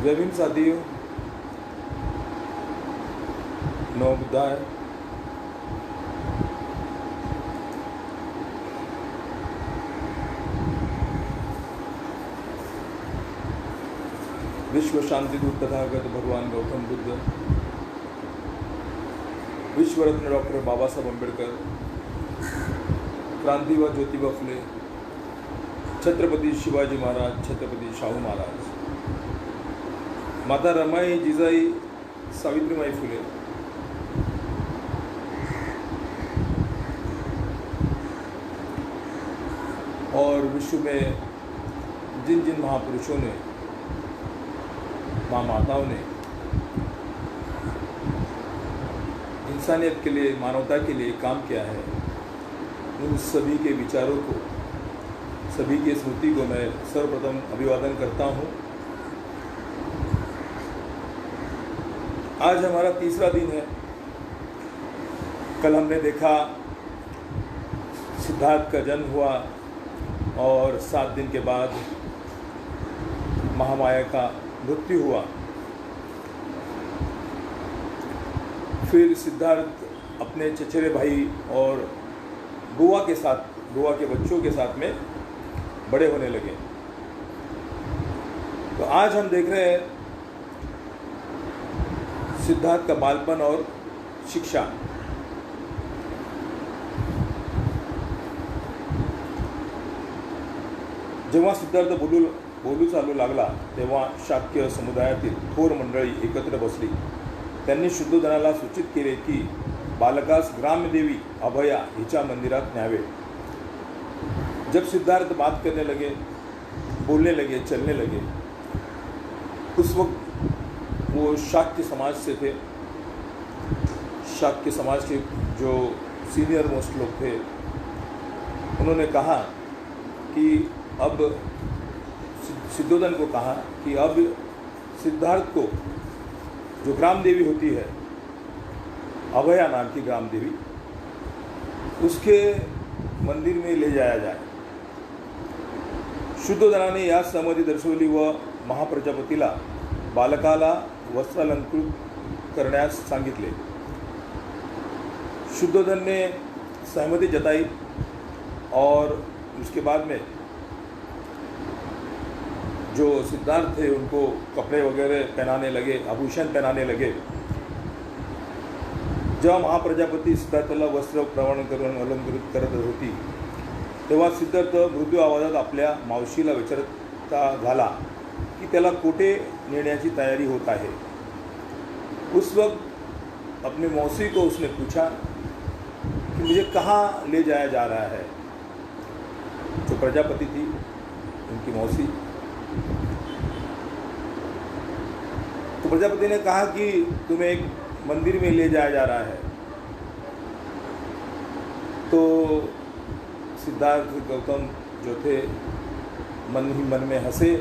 जय भीम साथियों, नवोदय विश्व शांति दूत तथागत भगवान गौतम बुद्ध, विश्व रत्न डॉक्टर बाबा साहब अम्बेडकर, क्रांति व ज्योतिबा फुले, छत्रपति शिवाजी महाराज, छत्रपति शाहू महाराज, माता रमाई, जिजाई, सावित्रीबाई फुले, और विश्व में जिन जिन महापुरुषों ने, माँ माताओं ने इंसानियत के लिए, मानवता के लिए काम किया है, उन सभी के विचारों को, सभी की स्मृति को मैं सर्वप्रथम अभिवादन करता हूँ। आज हमारा तीसरा दिन है। कल हमने देखा सिद्धार्थ का जन्म हुआ और 7 दिन के बाद महामाया का मृत्यु हुआ। फिर सिद्धार्थ अपने चचेरे भाई और बुआ के बच्चों के साथ में बड़े होने लगे। तो आज हम देख रहे हैं सिद्धार्थ का बालपन और शिक्षा। जेव्हा सिद्धार्थ बोलू चालू लागला तेव्हा शाक्य समुदायातील थोर मंडळी एकत्र बसली. त्यांनी शुद्धोधनाला सूचित केले की बालकास ग्रामदेवी अभया हिच्या मंदिरात न्यावे. जब सिद्धार्थ बात करने लगे, बोलने लगे, चलने लगे, उस वक्त वो शाक्य समाज से थे. शाक्य समाज के जो सीनियर मोस्ट लोग थे, उन्होंने कहा कि अब सिद्धोधन को कहा कि अब सिद्धार्थ को जो ग्राम देवी होती है, अभया नाम की ग्राम देवी, उसके मंदिर में ले जाया जाए. शुद्धोधनाने या सहमती दर्शवली व महाप्रजापतीला बालकाला वस्त्रालंकृत करण्यास सांगितले. शुद्धोधन ने सहमति जताई और उसके बाद में जो सिद्धार्थ थे उनको कपड़े वगैरह पहनाने लगे, आभूषण पहनाने लगे. जेव्हा महाप्रजापती सिद्धार्थला वस्त्र प्रवण करून अलंकृत करत होती तेव्हा सिद्धार्थ मृदू आवाजात आपल्या मावशीला विचारता झाला कि त्याला कोठे नेण्याची तैयारी होता है. उस वक्त अपने मौसी को उसने पूछा कि मुझे कहाँ ले जाया जा रहा है. जो प्रजापति थी, उनकी मौसी, तो प्रजापति ने कहा कि तुम्हें एक मंदिर में ले जाया जा रहा है. तो सिद्धार्थ गौतम जो थे मन ही मन में हंसे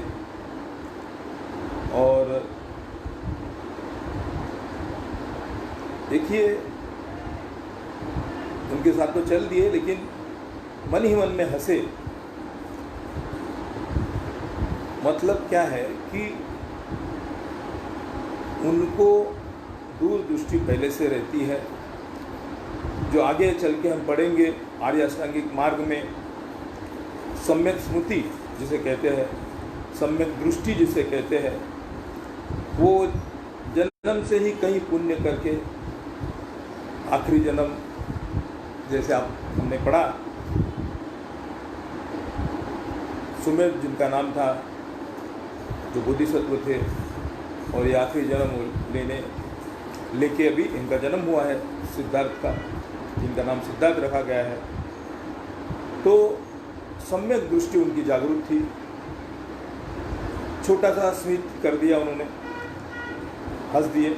और देखिए उनके साथ तो चल दिए, लेकिन मन ही मन में हंसे. मतलब क्या है कि उनको दूरदृष्टि पहले से रहती है. जो आगे चल के हम पढ़ेंगे आर्य अष्टांगिक मार्ग में, सम्यक स्मृति जिसे कहते हैं, सम्यक दृष्टि जिसे कहते हैं, वो जन्म से ही कहीं पुण्य करके आखिरी जन्म, जैसे हमने पढ़ा, सुमेर जिनका नाम था, जो बोधिसत्व थे, और ये आखिरी जन्म लेके अभी इनका जन्म हुआ है सिद्धार्थ का, जिनका नाम सिद्धार्थ रखा गया है. तो सम्यक दृष्टि उनकी जागरूक थी. छोटा सा स्मित कर दिया उन्होंने, हंस दिए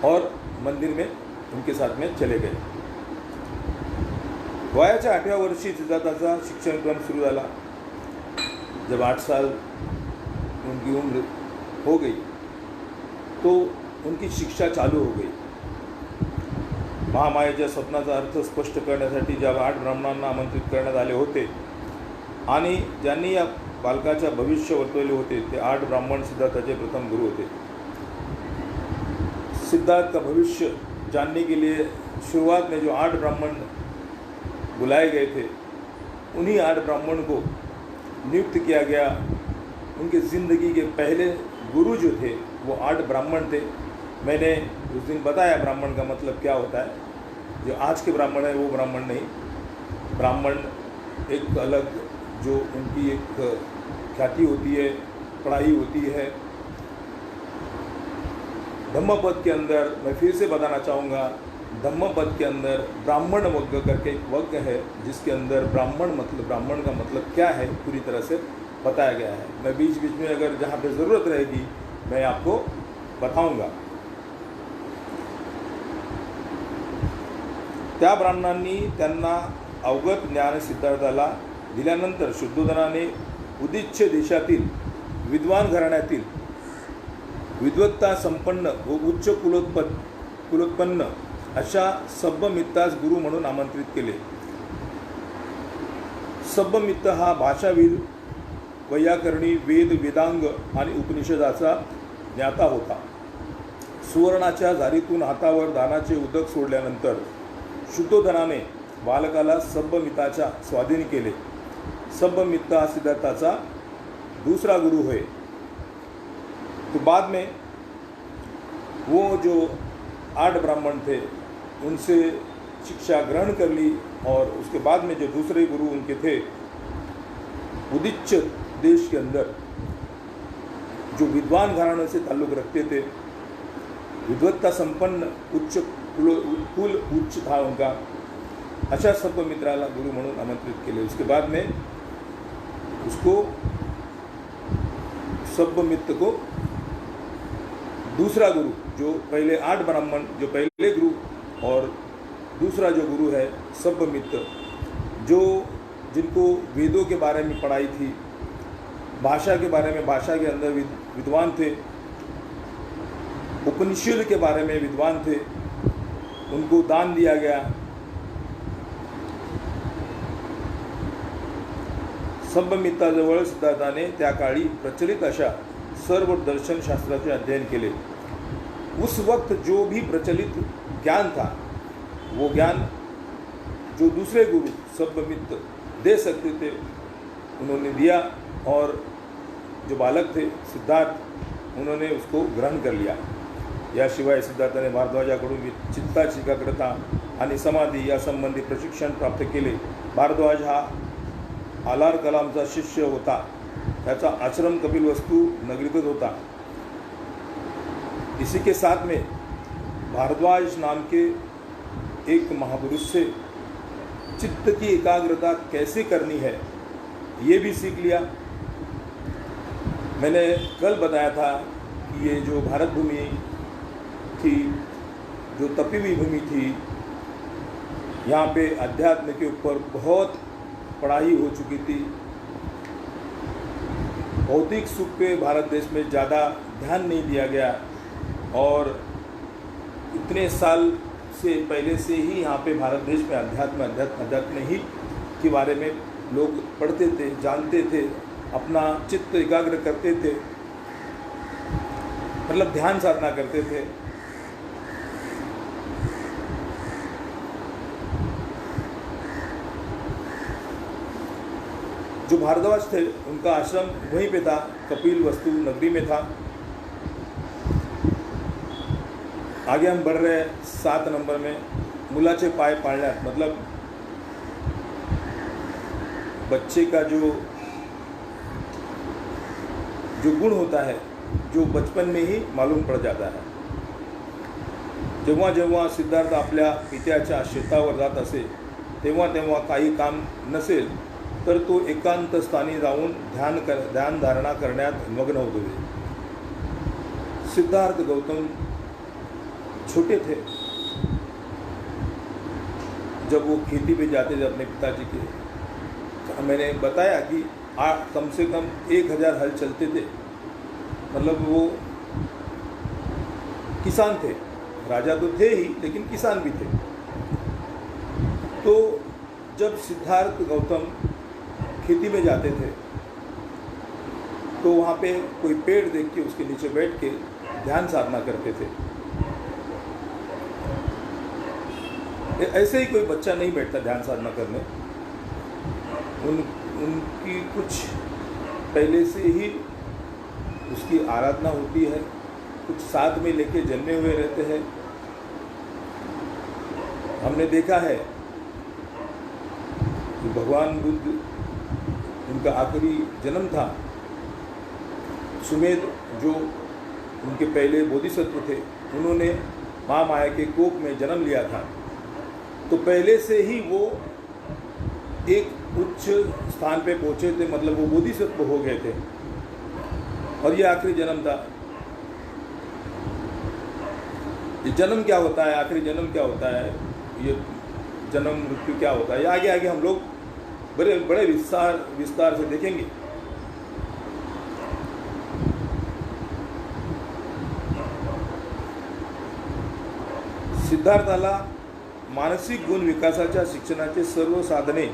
और मंदिर में उनके साथ में चले गए. वयाच्या 8व्या वर्षी सिद्धार्थाचा शिक्षणक्रम सुरू झाला. जब 8 साल उनकी उम्र हो गई तो उनकी शिक्षा चालू हो गई. महामायेच्या स्वप्नाचा अर्थ स्पष्ट करण्यासाठी ज्या 8 ब्राह्मणांना आमंत्रित करण्यात आले होते आणि ज्यांनी या बालकाच्या भविष्य वर्तवले होते ते 8 ब्राह्मण सिद्धार्थाचे प्रथम गुरु होते। सिद्धार्थ का भविष्य जानने के लिए शुरुआत में जो 8 ब्राह्मण बुलाए गए थे, उन्हीं 8 ब्राह्मण को नियुक्त किया गया। उनके ज़िंदगी के पहले गुरु जो थे वो 8 ब्राह्मण थे। मैंने उस दिन बताया ब्राह्मण का मतलब क्या होता है। जो आज के ब्राह्मण है वो ब्राह्मण नहीं, ब्राह्मण एक अलग जो उनकी एक ख्याति होती है, पढ़ाई होती है। धम्मपद के अंदर मैं फिर से बताना चाहूँगा, धम्मपद के अंदर ब्राह्मण वर्ग करके एक वर्ग है जिसके अंदर ब्राह्मण का मतलब क्या है पूरी तरह से बताया गया है। मैं बीच बीच में अगर जहाँ पे ज़रूरत रहेगी मैं आपको बताऊंगा। त्या ब्राह्मणांनी त्यांना अवगत ज्ञान सिद्धार्थाला दिल्यानंतर शुद्धोधनाने उदिच्छ देशातील विद्वान घराण्यातील विद्वत्ता संपन्न व उच्च कुलोत्पन्न अशा सब्बमित्तास गुरु म्हणून आमंत्रित केले। सब्बमित्त हा भाषाविद, वैयाकरणी, वेद, वेदांग आणि उपनिषदाचा ज्ञाता होता। सुवर्णाच्या झारीतून हातावर दानाचे उदक सोडल्यानंतर शुद्धोधनाने बालकाला सब्बमित्ताच्या स्वाधीन केले। सब्बमित्त हा सिद्धार्थाचा दूसरा गुरु है। तो बाद में वो जो 8 ब्राह्मण थे उनसे शिक्षा ग्रहण कर ली और उसके बाद में जो दूसरे गुरु उनके थे उदिच्छ देश के अंदर जो विद्वान घराने से ताल्लुक़ रखते थे, विद्वत्ता संपन्न कुल उच्च था उनका, अशा सब्बमित्राला गुरु म्हणून आमंत्रित केले। उसके बाद में उसको सब्बमित्त को दूसरा गुरु, जो पहले 8 ब्राह्मण जो पहले गुरु और दूसरा जो गुरु है सब्बमित्त, जो जिनको वेदों के बारे में पढ़ाई थी, भाषा के बारे में, भाषा के अंदर विद्वान थे, उपनिषद के बारे में विद्वान थे, उनको दान दिया गया। सब्बमित्ताजवळ सिद्धार्थाने त्या काळी प्रचलित अशा सर्व दर्शनशास्त्राचे अध्ययन केले। उस वक्त जो भी प्रचलित ज्ञान था वो ज्ञान जो दूसरे गुरु सब्बमित्त दे सकते थे उन्होंने दिया और जो बालक थे सिद्धार्थ उन्होंने उसको ग्रहण कर लिया। याशिवाय सिद्धार्थाने भारद्वाजाकडून चित्ताची एकाग्रता आणि समाधी यासंबंधी प्रशिक्षण प्राप्त केले। भारद्वाज हा आलार कलामचा शिष्य होता। त्याचा आश्रम कपिलवस्तु नगरीतच होता। इसी के साथ में भारद्वाज नाम के एक महापुरुष से चित्त की एकाग्रता कैसे करनी है ये भी सीख लिया। मैंने कल बताया था कि ये जो भारत भूमि थी, जो तपी हुई भूमि थी, यहाँ पे अध्यात्म के ऊपर बहुत पढ़ाई हो चुकी थी। भौतिक सुख पे भारत देश में ज़्यादा ध्यान नहीं दिया गया और इतने साल से पहले से ही यहाँ पे भारत देश में अध्यात्म ही के बारे में लोग पढ़ते थे, जानते थे, अपना चित्त एकाग्र करते थे, मतलब ध्यान साधना करते थे। जो भारद्वाज थे उनका आश्रम वहीं पे था, कपिलवस्तु नगरी में था। आगे हम बढ़ रहे हैं 7 नंबर में, मुलाचे पाय पाळण्यात, मतलब बच्चे का जो गुण होता है जो बचपन में ही मालूम पड़ जाता है। जेव्हा जेव्हा सिद्धार्थ आपल्या पित्याच्या शेतावर जात असे तेव्हा तेव्हा काही काम नसेल तर तो एकांत स्थानी जाऊन ध्यानधारणा करण्यात मग्न होते थे। सिद्धार्थ गौतम छोटे थे जब वो खेती पे जाते थे अपने पिताजी के। मैंने बताया कि कम से कम 1000 हल चलते थे, मतलब वो किसान थे, राजा तो थे ही लेकिन किसान भी थे। तो जब सिद्धार्थ गौतम खेती में जाते थे तो वहाँ पे कोई पेड़ देख के उसके नीचे बैठ के ध्यान साधना करते थे। ऐसे ही कोई बच्चा नहीं बैठता ध्यान साधना करने। उनकी कुछ पहले से ही उसकी आराधना होती है, कुछ साथ में लेके जन्मे हुए रहते हैं। हमने देखा है कि भगवान बुद्ध, उनका आखिरी जन्म था, सुमेध जो उनके पहले बोधिसत्व थे, उन्होंने महामाया के कोख में जन्म लिया था। तो पहले से ही वो एक उच्च स्थान पे पहुँचे थे, मतलब वो बोधिसत्व हो गए थे, और ये आखिरी जन्म था। ये जन्म क्या होता है, आखिरी जन्म क्या होता है, ये जन्म मृत्यु क्या होता है, ये आगे आगे हम लोग बड़े बड़े विस्तार से देखेंगे। सिद्धार्थाला मानसिक गुण विकासाच्या शिक्षणाचे सर्व साधने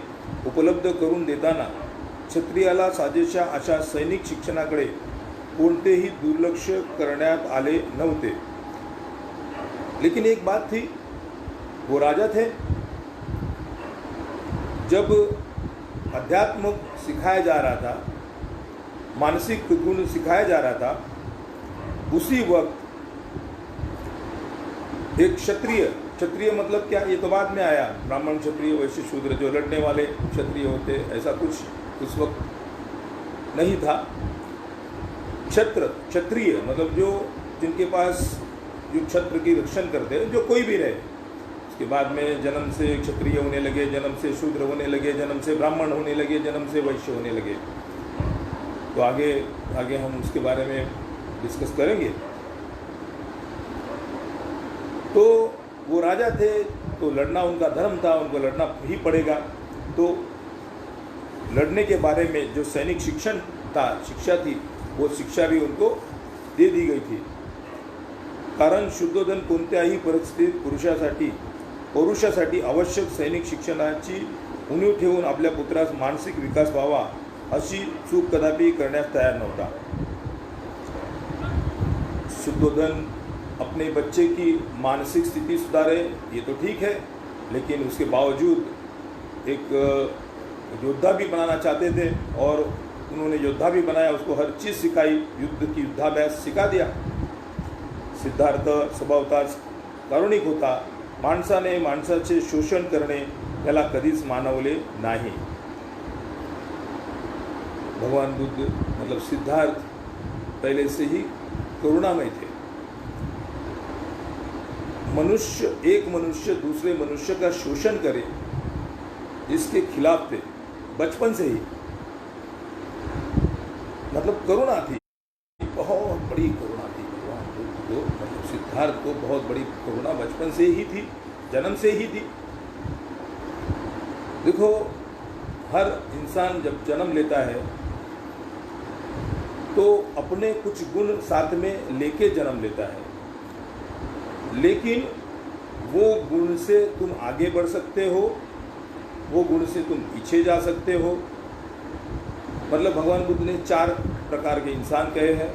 उपलब्ध करून देताना क्षत्रियाला साजेशा अशा सैनिक शिक्षणाकडे कोणतेही दुर्लक्ष करण्यात आले नव्हते। लेकिन एक बात थी, वो राजा थे, जब अध्यात्म सिखाया जा रहा था, मानसिक गुण सिखाया जा रहा था, उसी वक्त एक क्षत्रिय मतलब क्या, ये तो बाद में आया, ब्राह्मण क्षत्रिय वैश्य शूद्र, जो लड़ने वाले क्षत्रिय होते, ऐसा कुछ उस वक्त नहीं था। क्षत्रिय मतलब जो जिनके पास जो क्षत्र की रक्षण करते हैं, जो कोई भी रहे, उसके बाद में जन्म से क्षत्रिय होने लगे, जन्म से शूद्र होने लगे, जन्म से ब्राह्मण होने लगे, जन्म से वैश्य होने लगे। तो आगे हम उसके बारे में डिस्कस करेंगे। तो वो राजा थे, तो लड़ना उनका धर्म था, उनको लड़ना ही पड़ेगा। तो लड़ने के बारे में जो सैनिक शिक्षण था, शिक्षा थी, वो शिक्षा भी उनको दे दी गई थी। कारण शुद्धोधन कोणत्याही परिस्थितीत पौरुषासाठी आवश्यक सैनिक शिक्षणाची उणीव ठेवून आपल्या पुत्रास मानसिक विकास व्हावा अशी चूक कदापि करण्यास तयार नव्हता। शुद्धोधन अपने बच्चे की मानसिक स्थिति सुधारे, ये तो ठीक है, लेकिन उसके बावजूद एक योद्धा भी बनाना चाहते थे, और उन्होंने योद्धा भी बनाया, उसको हर चीज़ सिखाई, युद्ध की युद्धाभ्यास सिखा दिया। सिद्धार्थ स्वभावताच कारुणिक होता, माणसाने माणसाचे शोषण करणे त्याला कधीच मानवले नाही। भगवान बुद्ध मतलब सिद्धार्थ पहले से ही करुणामय थे। एक मनुष्य दूसरे मनुष्य का शोषण करे, इसके खिलाफ थे बचपन से ही। मतलब करुणा थी, बहुत बड़ी करुणा थी भगवान बुद्ध को, मतलब सिद्धार्थ को बहुत बड़ी करुणा बचपन से ही थी, जन्म से ही थी। देखो, हर इंसान जब जन्म लेता है तो अपने कुछ गुण साथ में लेके जन्म लेता है, लेकिन वो गुण से तुम आगे बढ़ सकते हो, वो गुण से तुम पीछे जा सकते हो। मतलब भगवान बुद्ध ने 4 प्रकार के इंसान कहे हैं।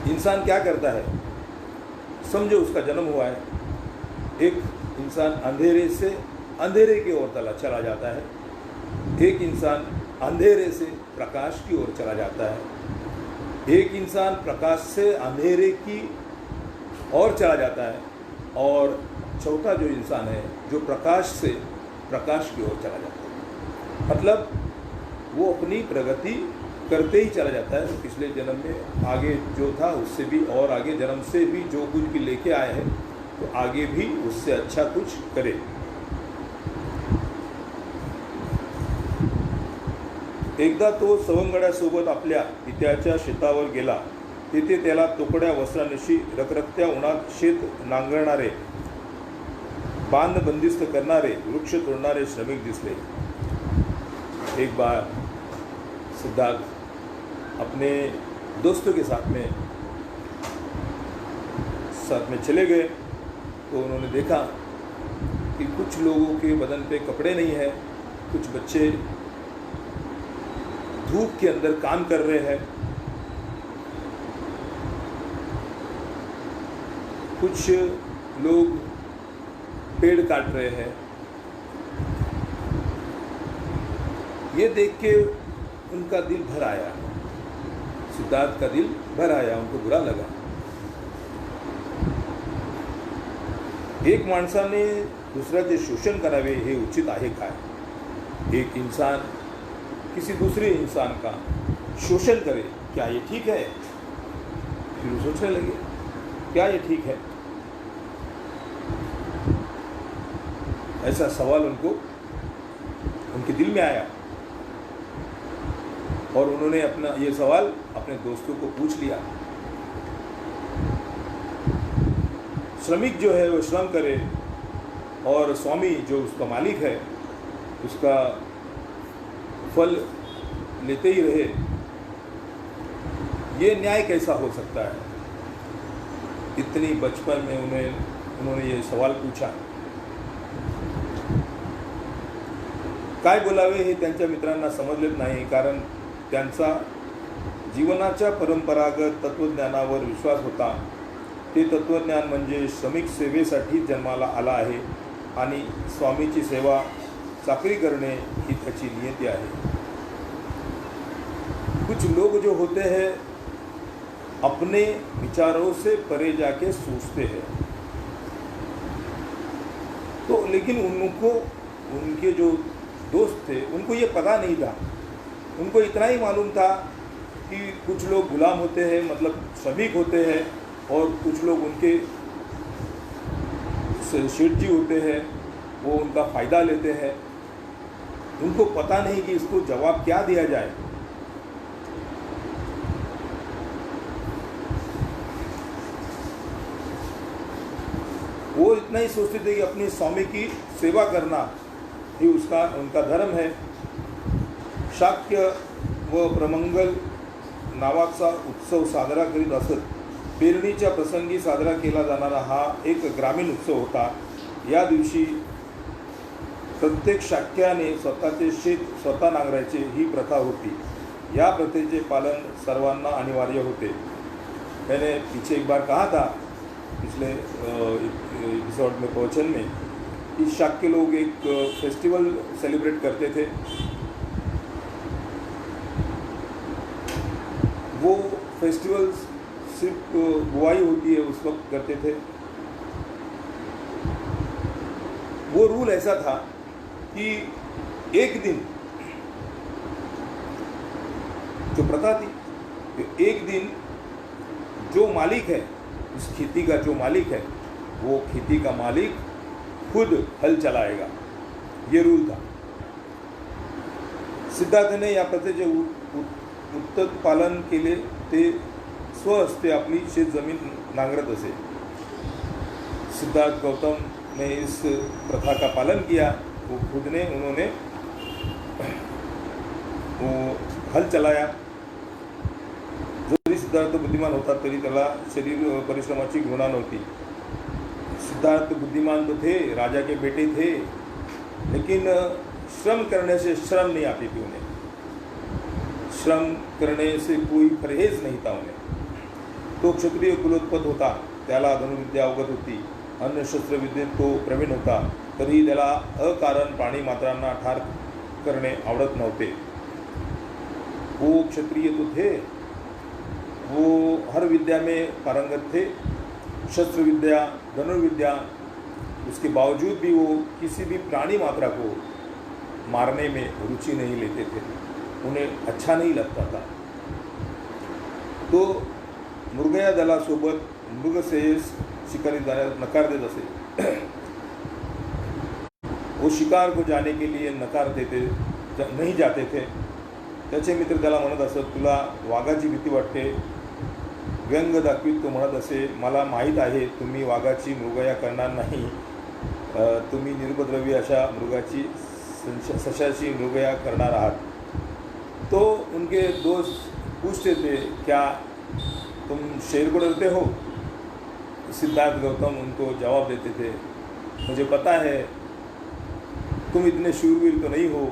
इंसान क्या करता है, समझो उसका जन्म हुआ है, एक इंसान अंधेरे से अंधेरे की ओर चला जाता है, एक इंसान अंधेरे से प्रकाश की ओर चला जाता है, एक इंसान प्रकाश से अंधेरे की ओर चला जाता है, और चौथा जो इंसान है जो प्रकाश से प्रकाश की ओर चला जाता है। मतलब वो अपनी प्रगति करते ही चला जाता है। पिछले जन्म में आगे जो था उससे भी और आगे, जन्म से भी जो कुछ भी लेके आए हैं तो आगे भी उससे अच्छा कुछ करे। एकदा तो सवंगड्यासोबत आपल्या पित्याच्या शेतावर गेला। तिथे त्याला तोकड्या वस्त्रांशी रखरखत्या उन्हात शेत नांगरणारे, बांध बंदिस्त करणारे, वृक्ष तोडणारे श्रमिक दिसले। एक बार सिद्धार्थ अपने दोस्तों के साथ में चले गए, तो उन्होंने देखा कि कुछ लोगों के बदन पे कपड़े नहीं है, कुछ बच्चे धूप के अंदर काम कर रहे हैं, कुछ लोग पेड़ काट रहे हैं। ये देख के उनका दिल भर आया, सिद्धार्थ का दिल भर आया, उनको बुरा लगा। एक माणसाने दुसऱ्याचे शोषण करावे हे उचित आहे काय? एक इंसान किसी दूसरे इंसान का शोषण करे, क्या ये ठीक है? फिर वो सोचने लगे, क्या ये ठीक है? ऐसा सवाल उनको उनके दिल में आया और उन्होंने अपना ये सवाल अपने दोस्तों को पूछ लिया। श्रमिक जो है वो श्रम करे और स्वामी जो उसका मालिक है उसका फल लेते ही रहे, ये न्याय कैसा हो सकता है? इतनी बचपन में उन्होंने ये सवाल पूछा। काय बोलावे हे त्यांच्या मित्रांना समजलेच नाही, कारण त्यांचा जीवनाच्या परंपरागत तत्त्वज्ञानावर विश्वास होता। ते तत्त्वज्ञान म्हणजे श्रमिक सेवेसाठी जन्माला आला आहे आणि स्वामीची सेवा चाकरी करने ही त्याची नियति आहे। कुछ लोग जो होते हैं अपने विचारों से परे जाके सोचते हैं, तो लेकिन उनको उनके जो दोस्त थे उनको ये पता नहीं था। उनको इतना ही मालूम था कि कुछ लोग गुलाम होते हैं, मतलब श्रमिक होते हैं, और कुछ लोग उनके सेठ जी होते हैं, वो उनका फ़ायदा लेते हैं। उनको पता नहीं कि इसको जवाब क्या दिया जाए। वो इतना ही सोचते थे कि अपने स्वामी की सेवा करना ही उनका धर्म है। शाक्य व प्रमंगल नावाचा उत्सव साजरा करीत असत। पेरणीच्या प्रसंगी साजरा केला जाणारा हा एक ग्रामीण उत्सव होता। या दिवशी प्रत्येक शाक्याने स्वतःचे शेत स्वतः नांगरायचे ही प्रथा होती। या प्रथेचे पालन सर्वांना अनिवार्य होते। मैंने पीछे एक बार कहा था, पिछले एपिसोड में, प्रवचन में, कि शाक्य लोग एक फेस्टिवल सेलिब्रेट करते थे। वो फेस्टिवल सिर्फ बुआई होती है उस वक्त करते थे। वो रूल ऐसा था कि एक दिन, जो प्रथा थी, एक दिन जो मालिक है उस खेती का, जो मालिक है वो खेती का मालिक खुद हल चलाएगा, ये रूल था। सिद्धार्थ ने या प्रथेचे उत्तम पालन केले। ते स्वहस्ते आपली शेत जमीन नांगरत असे। सिद्धार्थ गौतम ने इस प्रथा का पालन किया। वो खुद ने उन्होंने वो हल चलाया। जरी सिद्धार्थ बुद्धिमान होता तरी त्याला शरीर परिश्रमाची घृणा नव्हती। सिद्धार्थ बुद्धिमान तो थे, राजा के बेटे थे, लेकिन श्रम करने से शर्म नहीं आती थी उन्हें। श्रम करने से कोई परहेज नहीं था उन्हें। तो क्षत्रिय कुलोत्पत्त होता, त्याला धनुर्विद्या अवगत होती, अन्य शस्त्रविद्येत तो प्रवीण होता, तरी त्याला अकारण प्राणी मात्रांना ठार करणे आवडत नव्हते। वो क्षत्रिय तो थे, वो हर विद्या में पारंगत थे, शस्त्र विद्या, धनुर्विद्या, उसके बावजूद भी वो किसी भी प्राणी मात्रा को मारने में रुचि नहीं लेते थे। उन्हें अच्छा नहीं लगता था। तो मृगया दलासोबत मृगसेस शिकारी जाण्यास नकार देत असे। वो शिकार को जाने के लिए नकार देते नहीं जाते थे। त्याचे मित्र त्याला म्हणत असत, तुला वाघाची भीती वाटते? व्यंग दाखवीत तो म्हणत असे, मला माहीत आहे तुम्ही वाघाची मृगया करणार नाही, तुम्ही निर्पद्रवी अशा मृगाची सशाची मृगया करणार आहात। तो उनके दोस्त पूछते थे, क्या तुम शेर को डरते हो? सिद्धार्थ गौतम उनको जवाब देते थे, मुझे पता है तुम इतने शूरवीर तो नहीं हो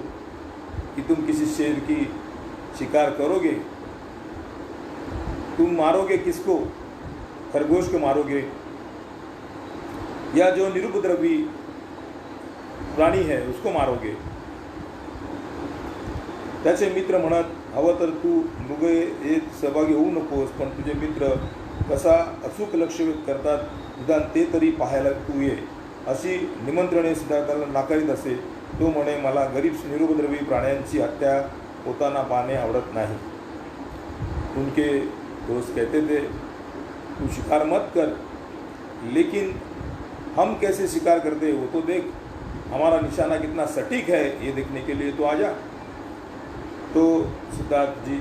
कि तुम किसी शेर की शिकार करोगे, तुम मारोगे किसको? खरगोश को मारोगे या जो निरुपद्रवी प्राणी है उसको मारोगे? त्याचे मित्र म्हणत, हवं तर तू मृगयेत सहभागी होऊ नकोस, पण तुझे मित्र कसा अचूक लक्ष करतात निदान ते तरी पाहायला तू ये. अशी निमंत्रणे सिद्धार्थाला नाकारीत असे. तो म्हणे, मला गरीब निरुपद्रवी प्राण्यांची हत्या होताना पाहणे आवडत नाही. उनके दोस्त कहते थे, तू शिकार मत कर, लेकिन हम कैसे शिकार करते वो तो देख, हमारा निशाना कितना सटीक है ये देखने के लिए तो आ जा. तो सिद्धार्थ जी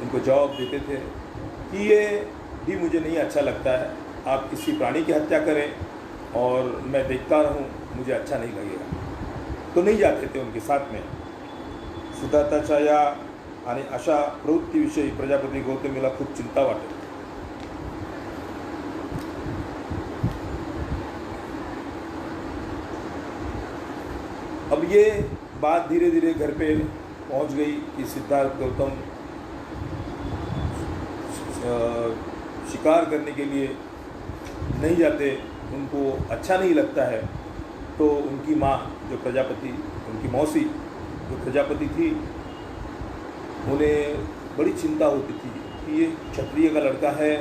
उनको जवाब देते थे कि ये भी मुझे नहीं अच्छा लगता है, आप किसी प्राणी की हत्या करें और मैं देखता रहूं, मुझे अच्छा नहीं लगेगा. तो नहीं जाते थे उनके साथ में. सिद्धार्थाच्या या आणि अशा प्रवृत्तीविषयी प्रजापती गौतमीला खूप चिंता वाटत. अब ये बात धीरे धीरे घर पे पहुंच गई कि सिद्धार्थ गौतम शिकार करने के लिए नहीं जाते, उनको अच्छा नहीं लगता है. तो उनकी माँ जो प्रजापति, उनकी मौसी जो प्रजापति थी, उन्हें बड़ी चिंता होती थी कि ये क्षत्रिय का लड़का है,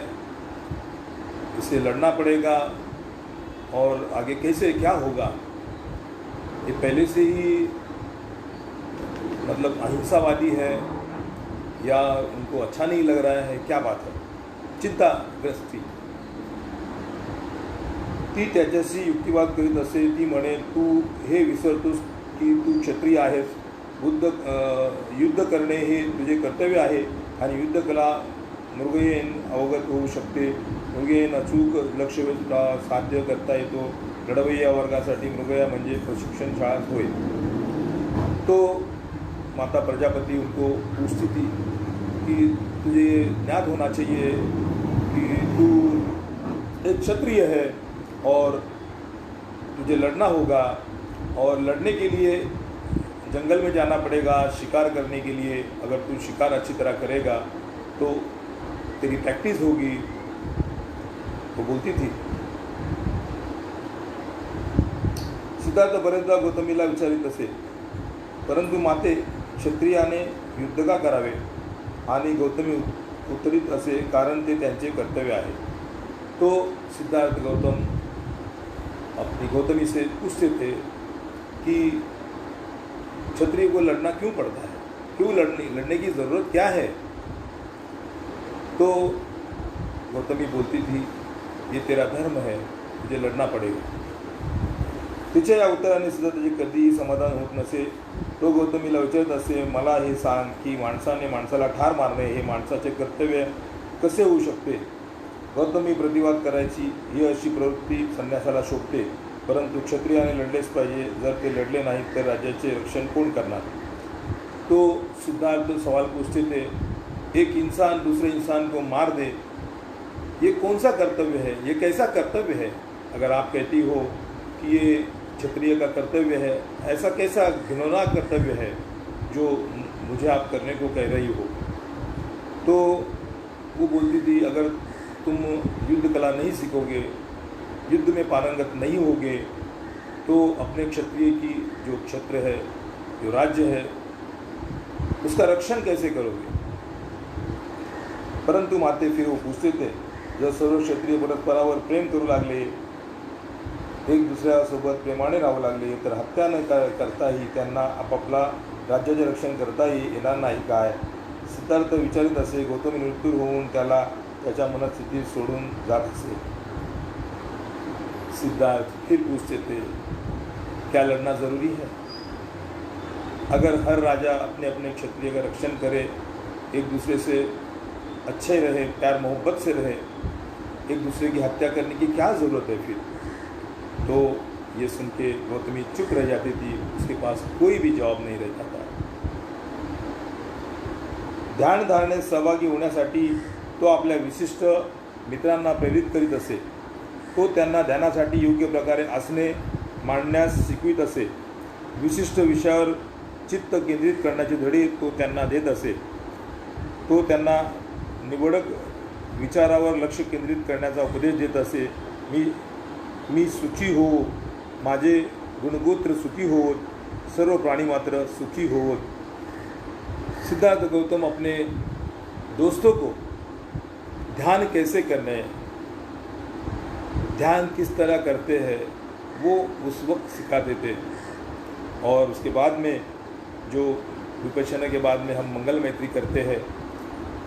इसे लड़ना पड़ेगा और आगे कैसे क्या होगा. ये पहले से ही मतलब अहिंसावादी है या उनको अच्छा नहीं लग रहा है, क्या बात है. चिंताग्रस्त थी. ती त्याच्याशी युक्तिवाद करीत असे. ती म्हणे, तू हे विसरतोस की तू क्षत्रिय आहेस. युद्ध करणे हे तुझे कर्तव्य आहे आणि युद्धकला मृगयेन अवगत होऊ शकते. मृगयेन अचूक लक्ष साध्य करता येतो. लढवय्या वर्गासाठी मृगया म्हणजे प्रशिक्षण शाळा होय. तो माता प्रजापति उनको पूछती थी कि तुझे ज्ञात होना चाहिए कि तू एक क्षत्रिय है और तुझे लड़ना होगा और लड़ने के लिए जंगल में जाना पड़ेगा. शिकार करने के लिए अगर तू शिकार अच्छी तरह करेगा तो तेरी प्रैक्टिस होगी. तो बोलती थी. सिद्धार्थ बरेचदा गौतमीला विचारित असे, परंतु माते, क्षत्रियाने युद्ध का करावे? आणि गौतमी उत्तरित असे, कारण ते त्यांचे कर्तव्य आहे. तो सिद्धार्थ गौतम अपनी गौतमी से पूछते थे कि क्षत्रिय को लड़ना क्यों पड़ता है, क्यों लड़ने की ज़रूरत क्या है. तो गौतमी बोलती थी, ये तेरा धर्म है, तुझे लड़ना पड़ेगा. तिच्या या उत्तराने सुद्धा त्याचे कधीही समाधान होत नसे. तो गौतमीला विचारत असे, मला हे सांग की माणसाने माणसाला ठार मारणे हे माणसाचे कर्तव्य कसे होऊ शकते. गौतमी प्रतिवाद करायची. ही अशी प्रवृत्ती संन्यासाला शोभते, परंतु क्षत्रियाने लढलेच पाहिजे. जर ते लढले नाही तर राज्याचे रक्षण कोण करणार. तो सिद्धार्थ सवाल पूछते थे, एक इंसान दूसरे इंसान को मार दे, ये कौन सा कर्तव्य है, ये कैसा कर्तव्य है. अगर आप कहती हो कि ये क्षत्रिय का कर्तव्य है, ऐसा कैसा घिनौना कर्तव्य है जो मुझे आप करने को कह रही हो. तो वो बोलती थी, अगर तुम युद्ध कला नहीं सीखोगे, युद्ध में पारंगत नहीं होगे, तो अपने क्षत्रिय की जो क्षेत्र है, जो राज्य है, उसका रक्षण कैसे करोगे. परंतु माते फिर वो पूछते थे, जर सर्व क्षत्रिय परस्परावर प्रेम करू लागले, एक दुसऱ्यासोबत प्रेमाने राहू लागले, तर हत्या न करताही त्यांना आपापला राज्याचे रक्षण करताही येणार नाही काय. सिद्धार्थ विचारित असे. गौतमी निरुत्तर होऊन त्याला त्याच्या मनस्थिती सोडून जात असे. सिद्धार्थ फिर पूछते थे, क्या लड़ना ज़रूरी है. अगर हर राजा अपने अपने क्षत्रिय का रक्षण करे, एक दूसरे से अच्छे रहे, प्यार मोहब्बत से रहे, एक दूसरे की हत्या करने की क्या ज़रूरत है फिर. तो ये सुन के गौतमी चुप रह जाती थी. उसके पास कोई भी जवाब नहीं रहता था. ध्यान धारणेत सहभागी होण्यासाठी तो आपल्या विशिष्ट मित्रांना प्रेरित करीत असे. तो त्यांना ध्यानासाठी योग्य प्रकारे आसने मांडण्यास शिकवित असे. विशिष्ट विषयावर चित्त केंद्रित करण्याचे धडे तो त्यांना देत असे. तो त्यांना निवडक विचारावर लक्ष केंद्रित करण्याचा उपदेश देत असे. मी सुखी हो, माझे गुणगोत्र सुखी होवोत, सर्व प्राणी मात्र सुखी होवोत. सिद्धार्थ गौतम अपने दोस्तों को ध्यान कैसे करने, ध्यान किस तरह करते हैं वो उस वक्त सिखाते थे. और उसके बाद में जो विपश्यना के बाद में हम मंगल मैत्री करते हैं,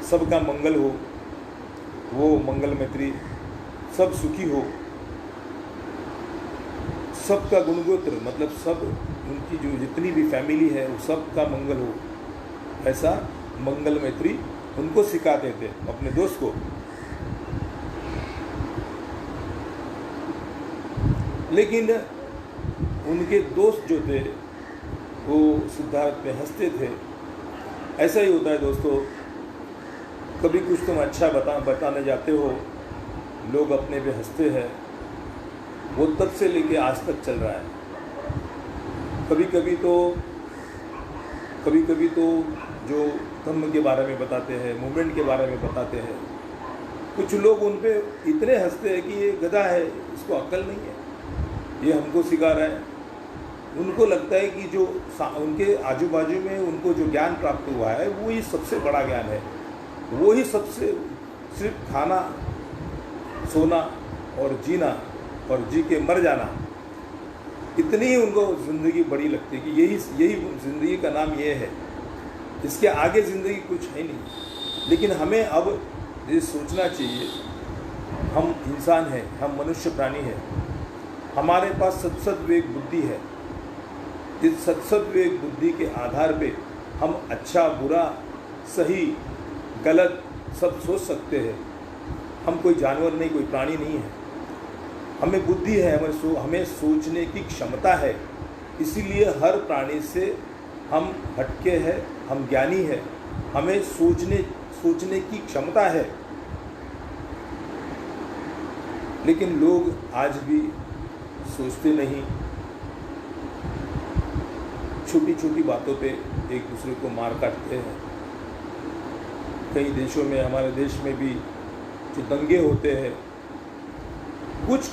सबका मंगल हो, वो मंगल मैत्री, सब सुखी हो, सबका गुणगोत्र मतलब सब उनकी जो जितनी भी फैमिली है वो सबका मंगल हो, ऐसा मंगल मैत्री उनको सिखाते थे अपने दोस्त को. लेकिन उनके दोस्त जो थे वो सिद्धार्थ पे हंसते थे. ऐसा ही होता है दोस्तों, कभी कुछ तुम अच्छा बताने जाते हो, लोग अपने पे हंसते हैं. वो तब से लेके आज तक चल रहा है. कभी कभी तो जो धर्म के बारे में बताते हैं, मूवमेंट के बारे में बताते हैं, कुछ लोग उन पे इतने हंसते हैं कि ये गधा है, इसको अक्ल नहीं है, ये हमको सिखा रहा है. उनको लगता है कि जो उनके आजू बाजू में उनको जो ज्ञान प्राप्त हुआ है वो ही सबसे बड़ा ज्ञान है, वो ही सबसे, सिर्फ खाना, सोना और जीना और जी के मर जाना, इतनी ही उनको ज़िंदगी बड़ी लगती है कि यही ज़िंदगी का नाम ये है, इसके आगे ज़िंदगी कुछ है नहीं. लेकिन हमें अब ये सोचना चाहिए, हम इंसान हैं, हम मनुष्य प्राणी हैं, हमारे पास सत्सद्विवेक बुद्धि है. इस सत्सद्विवेक बुद्धि के आधार पे हम अच्छा बुरा सही गलत सब सोच सकते हैं. हम कोई जानवर नहीं, कोई प्राणी नहीं है. हमें बुद्धि है, हमें सोचने की क्षमता है. इसीलिए हर प्राणी से हम हटके हैं, हम ज्ञानी हैं, हमें सोचने की क्षमता है. लेकिन लोग आज भी सोचते नहीं, छोटी छोटी बातों पे एक दूसरे को मार काटते हैं. कई देशों में, हमारे देश में भी जो दंगे होते हैं, कुछ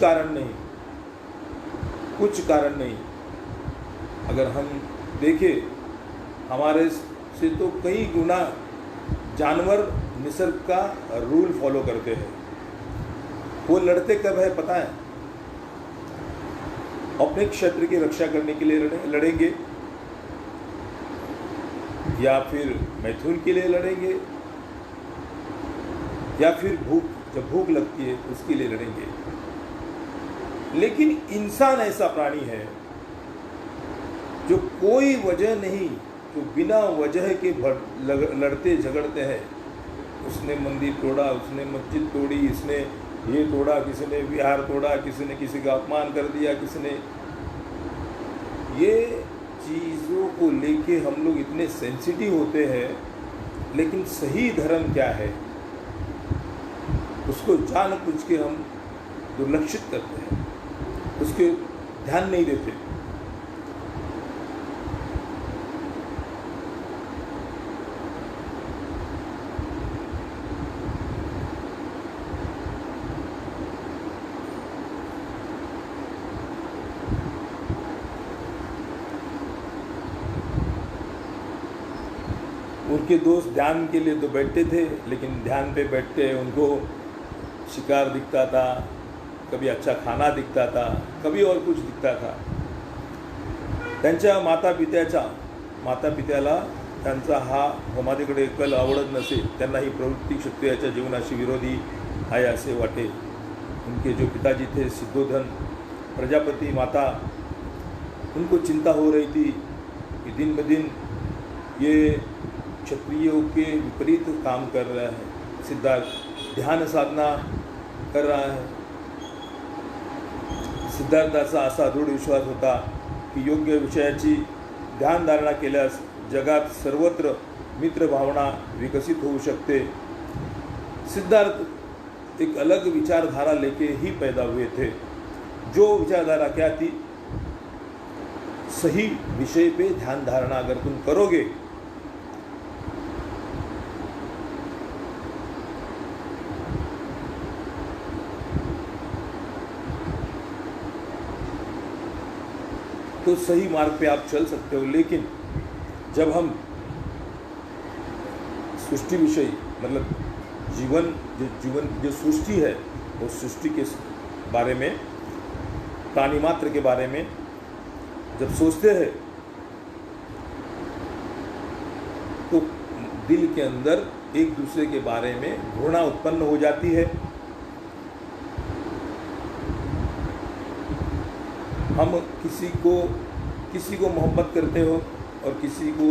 कारण नहीं. अगर हम देखें, हमारे से तो कई गुना जानवर निसर्ग का रूल फॉलो करते हैं. वो लड़ते कब है पता है? अपने क्षेत्र की रक्षा करने के लिए लड़ेंगे, या फिर मैथुन के लिए लड़ेंगे, या फिर जब भूख लगती है उसके लिए लड़ेंगे. लेकिन इंसान ऐसा प्राणी है जो कोई वजह नहीं, जो बिना वजह के लड़ते झगड़ते हैं. उसने मंदिर तोड़ा, उसने मस्जिद तोड़ी, इसने ये तोड़ा, किसी ने विहार तोड़ा, किसी ने किसी का अपमान कर दिया, किसी ने. ये चीज़ों को लेके हम लोग इतने सेंसिटिव होते हैं. लेकिन सही धर्म क्या है उसको जानबूझ के हम दुर्लक्षित करते हैं, उसके ध्यान नहीं देते. उनके दोस्त ध्यान के लिए तो बैठते थे, लेकिन ध्यान पे बैठ के उनको शिकार दिखता था, कभी अच्छा खाना दिखता था, कभी और कुछ दिखता था. त्यांच्या मातापित्याला त्यांचा हा समाधीकडे कल आवडत नसे. त्यांना ही प्रवृत्ती क्षत्रियाच्या जीवनाशी विरोधी आहे असे वाटे. उनके जो पिताजी थे सिद्धोधन प्रजापति माता, उनको चिंता हो रही थी कि दिन ब दिन ये क्षत्रियों के विपरीत काम कर रहा है. सिद्धार्थ ध्यान साधना कर रहा है. सिद्धार्थाचा असा दृढ विश्वास होता की योग्य विषयाची ध्यानधारणा केल्यास जगात सर्वत्र मित्रभावना विकसित होऊ शकते. सिद्धार्थ एक अलग विचारधारा लेके ही पैदा हुए थे. जो विचारधारा क्या थी? सही विषय पे ध्यान धारणा अगर तुम करोगे तो सही मार्ग पे आप चल सकते हो। लेकिन जब हम सृष्टि विषय मतलब जीवन जो सृष्टि है वो सृष्टि के बारे में, प्राणी मात्र के बारे में जब सोचते हैं तो दिल के अंदर एक दूसरे के बारे में घृणा उत्पन्न हो जाती है। हम किसी को मोहब्बत करते हो और किसी को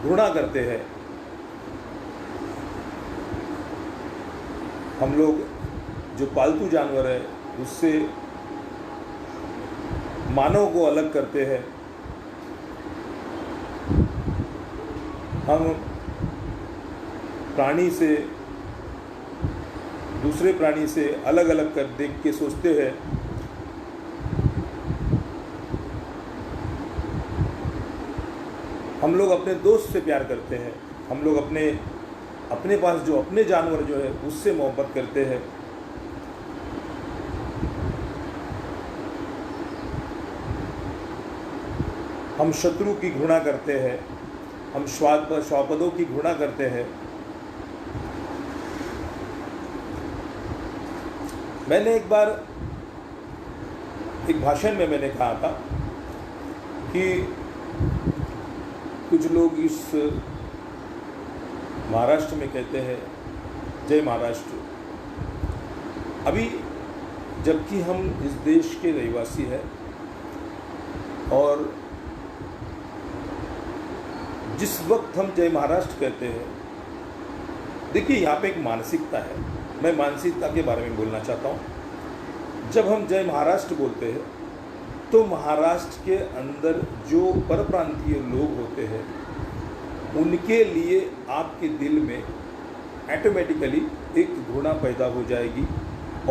घृणा करते हैं। हम लोग जो पालतू जानवर है उससे मानव को अलग करते हैं। हम प्राणी से दूसरे प्राणी से अलग अलग कर देख के सोचते हैं। हम लोग अपने दोस्त से प्यार करते हैं। हम लोग अपने पास जो अपने जानवर जो है उससे मोहब्बत करते हैं। हम शत्रु की घृणा करते हैं। हम श्वापदों की घृणा करते हैं। मैंने एक बार एक भाषण में मैंने कहा था कि कुछ लोग इस महाराष्ट्र में कहते हैं जय महाराष्ट्र। अभी जबकि हम इस देश के रहवासी हैं और जिस वक्त हम जय महाराष्ट्र कहते हैं, देखिए यहाँ पे एक मानसिकता है। मैं मानसिकता के बारे में बोलना चाहता हूँ। जब हम जय महाराष्ट्र बोलते हैं तो महाराष्ट्र के अंदर जो परप्रांतीय लोग होते हैं उनके लिए आपके दिल में ऑटोमेटिकली एक घृणा पैदा हो जाएगी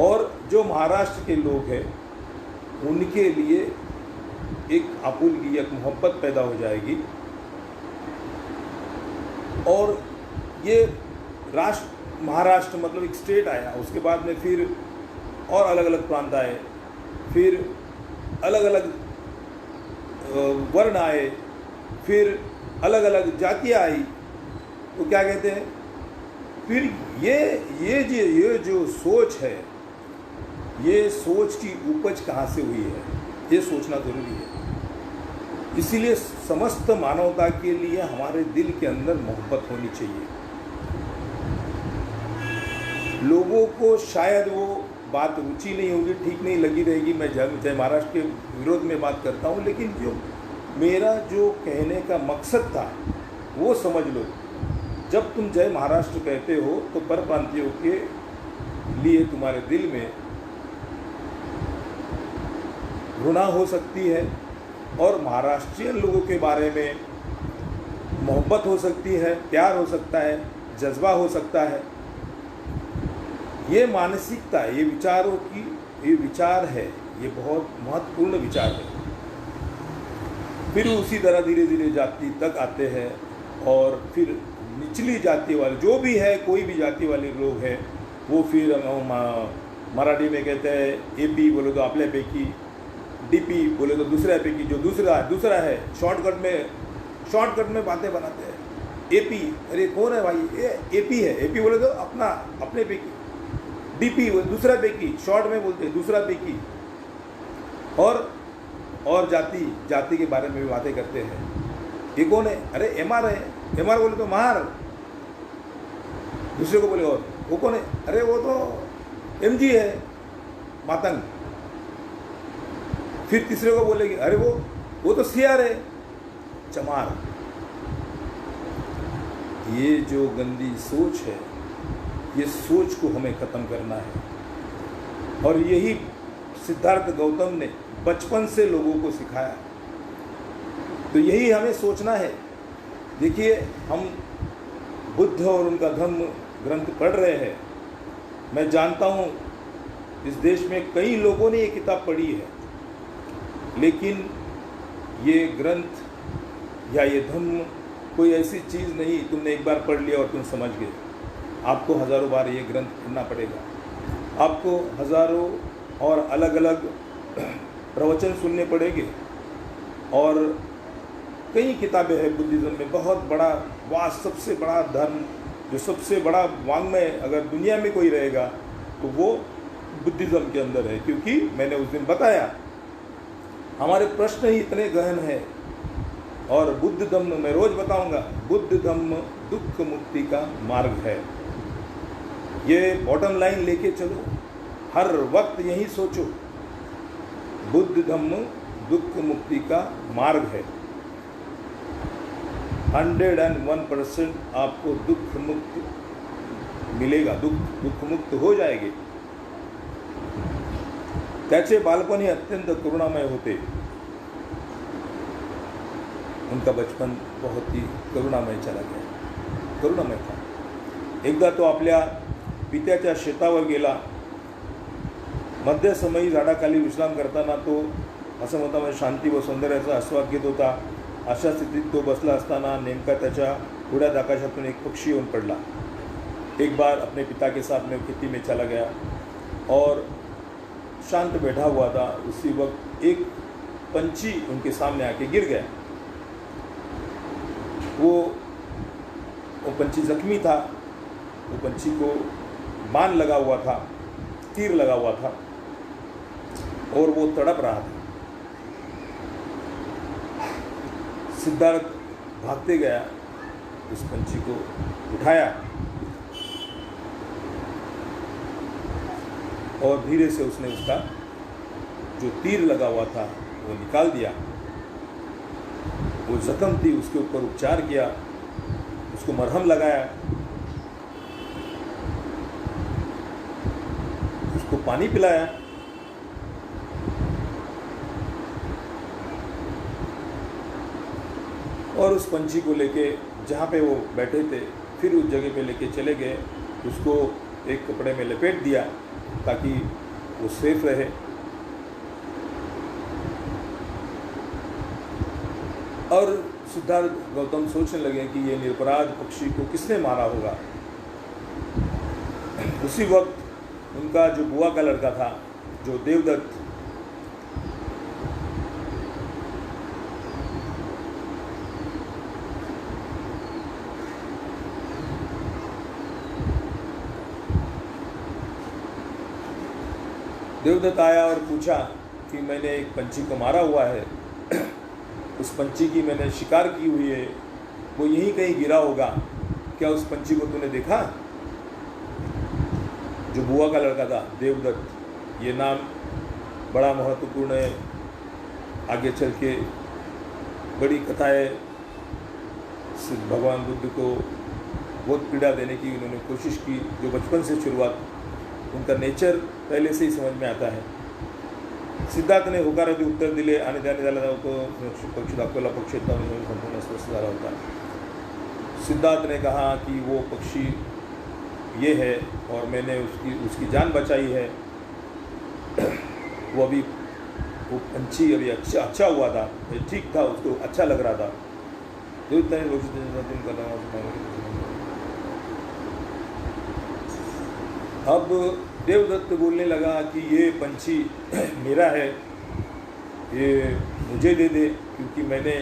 और जो महाराष्ट्र के लोग हैं उनके लिए एक आपुलकी, एक मोहब्बत पैदा हो जाएगी। और ये महाराष्ट्र मतलब एक स्टेट आया, उसके बाद में फिर और अलग अलग प्रांत आए, फिर अलग अलग वर्ण आए, फिर अलग अलग जातियाँ आई। तो क्या कहते हैं फिर ये जो सोच है, ये सोच की उपज कहाँ से हुई है, ये सोचना ज़रूरी है। इसीलिए समस्त मानवता के लिए हमारे दिल के अंदर मोहब्बत होनी चाहिए। लोगों को शायद वो बात रुचि नहीं होगी, ठीक नहीं लगी रहेगी, मैं जय महाराष्ट्र के विरोध में बात करता हूँ, लेकिन जो मेरा जो कहने का मकसद था वो समझ लो। जब तुम जय महाराष्ट्र कहते हो तो परप्रांतियों के लिए तुम्हारे दिल में घृणा हो सकती है और महाराष्ट्रीय लोगों के बारे में मोहब्बत हो सकती है, प्यार हो सकता है, जज्बा हो सकता है। ये मानसिकता, ये विचारों की ये विचार है, ये बहुत महत्वपूर्ण विचार है। फिर उसी तरह धीरे धीरे जाति तक आते हैं और फिर निचली जाति वाले जो भी है, कोई भी जाति वाले लोग हैं वो फिर मराठी में कहते हैं एपी बोले तो आपल्यापैकी, डीपी बोले तो दूसऱ्यापैकी, जो दूसरा है शॉर्टकट में बातें बनाते हैं। एपी, अरे कौन है भाई, ये एपी है, एपी बोले तो अपने पैकी, डीपी दूसरा पैकी, शॉर्ट में बोलते हैं दूसरा पैकी। और जाति के बारे में भी बातें करते हैं। ये कौन है, अरे एमआर है, एमआर बोले तो मार, दूसरे को बोले और वो कौन है, अरे वो तो एमजी है, मातंग। फिर तीसरे को बोलेगी अरे वो तो सीआर है, चमार। ये जो गंदी सोच है, ये सोच को हमें ख़त्म करना है। और यही सिद्धार्थ गौतम ने बचपन से लोगों को सिखाया। तो यही हमें सोचना है। देखिए, हम बुद्ध और उनका धम्म ग्रंथ पढ़ रहे हैं। मैं जानता हूँ इस देश में कई लोगों ने ये किताब पढ़ी है, लेकिन ये ग्रंथ या ये धम्म कोई ऐसी चीज़ नहीं तुमने एक बार पढ़ लिया और तुम समझ गए। आपको हज़ारों बार ये ग्रंथ पढ़ना पड़ेगा, आपको हज़ारों और अलग अलग प्रवचन सुनने पड़ेंगे। और कई किताबें हैं बुद्धिज़्म में, बहुत बड़ा वास्ट, सबसे बड़ा धर्म, जो सबसे बड़ा वाङ्मय अगर दुनिया में कोई रहेगा तो वो बुद्धिज़्म के अंदर है। क्योंकि मैंने उस दिन बताया हमारे प्रश्न ही इतने गहन हैं। और बुद्ध धम्म मैं रोज़ बताऊंगा, बुद्ध धम्म दुख मुक्ति का मार्ग है। ये बॉटम लाइन लेके चलो, हर वक्त यही सोचो, बुद्ध धम्म दुख मुक्ति का मार्ग है। 101% आपको दुख मुक्त मिलेगा, दुख मुक्त हो जाएंगे। त्याचे बालपण हे अत्यंत करुणामय होते। उनका बचपन बहुत ही करुणामय चला गया, करुणामय था। एकदा तो आपल्या पित्याच्या शेतावर गेला, मध्यसमयी झाडाखाली विश्राम करताना तो असं मतामध्ये शांती व सौंदर्याचा आस्वाद घेत होता। अशा स्थितीत तो बसला असताना नेमका त्याच्या उड्यात आकाशातून एक पक्षी येऊन पडला। एक बार अपने पिता के साथ में खेती में चला गया और शांत बैठा हुआ था। उसी वक्त एक पंछी उनके सामने आके गिर गया। वो पंछी जख्मी था, वो पंछी को बाण लगा हुआ था, तीर लगा हुआ था और वो तड़प रहा था। सिद्धार्थ भागते गया, उस पंछी को उठाया और धीरे से उसने उसका जो तीर लगा हुआ था वो निकाल दिया। वो जख्म थी, उसके ऊपर उपचार किया, उसको मरहम लगाया, उसको पानी पिलाया। और उस पंछी को लेके जहाँ पे वो बैठे थे फिर उस जगह पे लेके चले गए। उसको एक कपड़े में लपेट दिया ताकि वो सेफ रहे। और सिद्धार्थ गौतम सोचने लगे कि ये निरपराध पक्षी को किसने मारा होगा। उसी वक्त उनका जो बुआ का लड़का था, जो देवदत्त, देवदत्त आया और पूछा कि मैंने एक पंछी को मारा हुआ है, उस पंछी की मैंने शिकार की हुई है, वो यहीं कहीं गिरा होगा, क्या उस पंछी को तूने देखा? जो बुआ का लड़का था देवदत्त, ये नाम बड़ा महत्वपूर्ण है। आगे चल के बड़ी कथाएं भगवान बुद्ध को बहुत पीड़ा देने की उन्होंने कोशिश की। जो बचपन से शुरुआत, उनका नेचर पहले से ही समझ में आता है। सिद्धार्थ ने होकारार्थी उत्तर दिले आणि त्याने त्याला तो पक्षी दाखवला। पक्षी संपूर्ण स्वस्थ झाला होता। सिद्धार्थ ने कहा कि वो पक्षी ये है और मैंने उसकी जान बचाई है। वो अभी वो पंछी अभी अच्छा हुआ था, ये ठीक था, उसको अच्छा लग रहा था। अब देवदत्त बोलने लगा कि ये पंछी मेरा है, ये मुझे दे दे, क्योंकि मैंने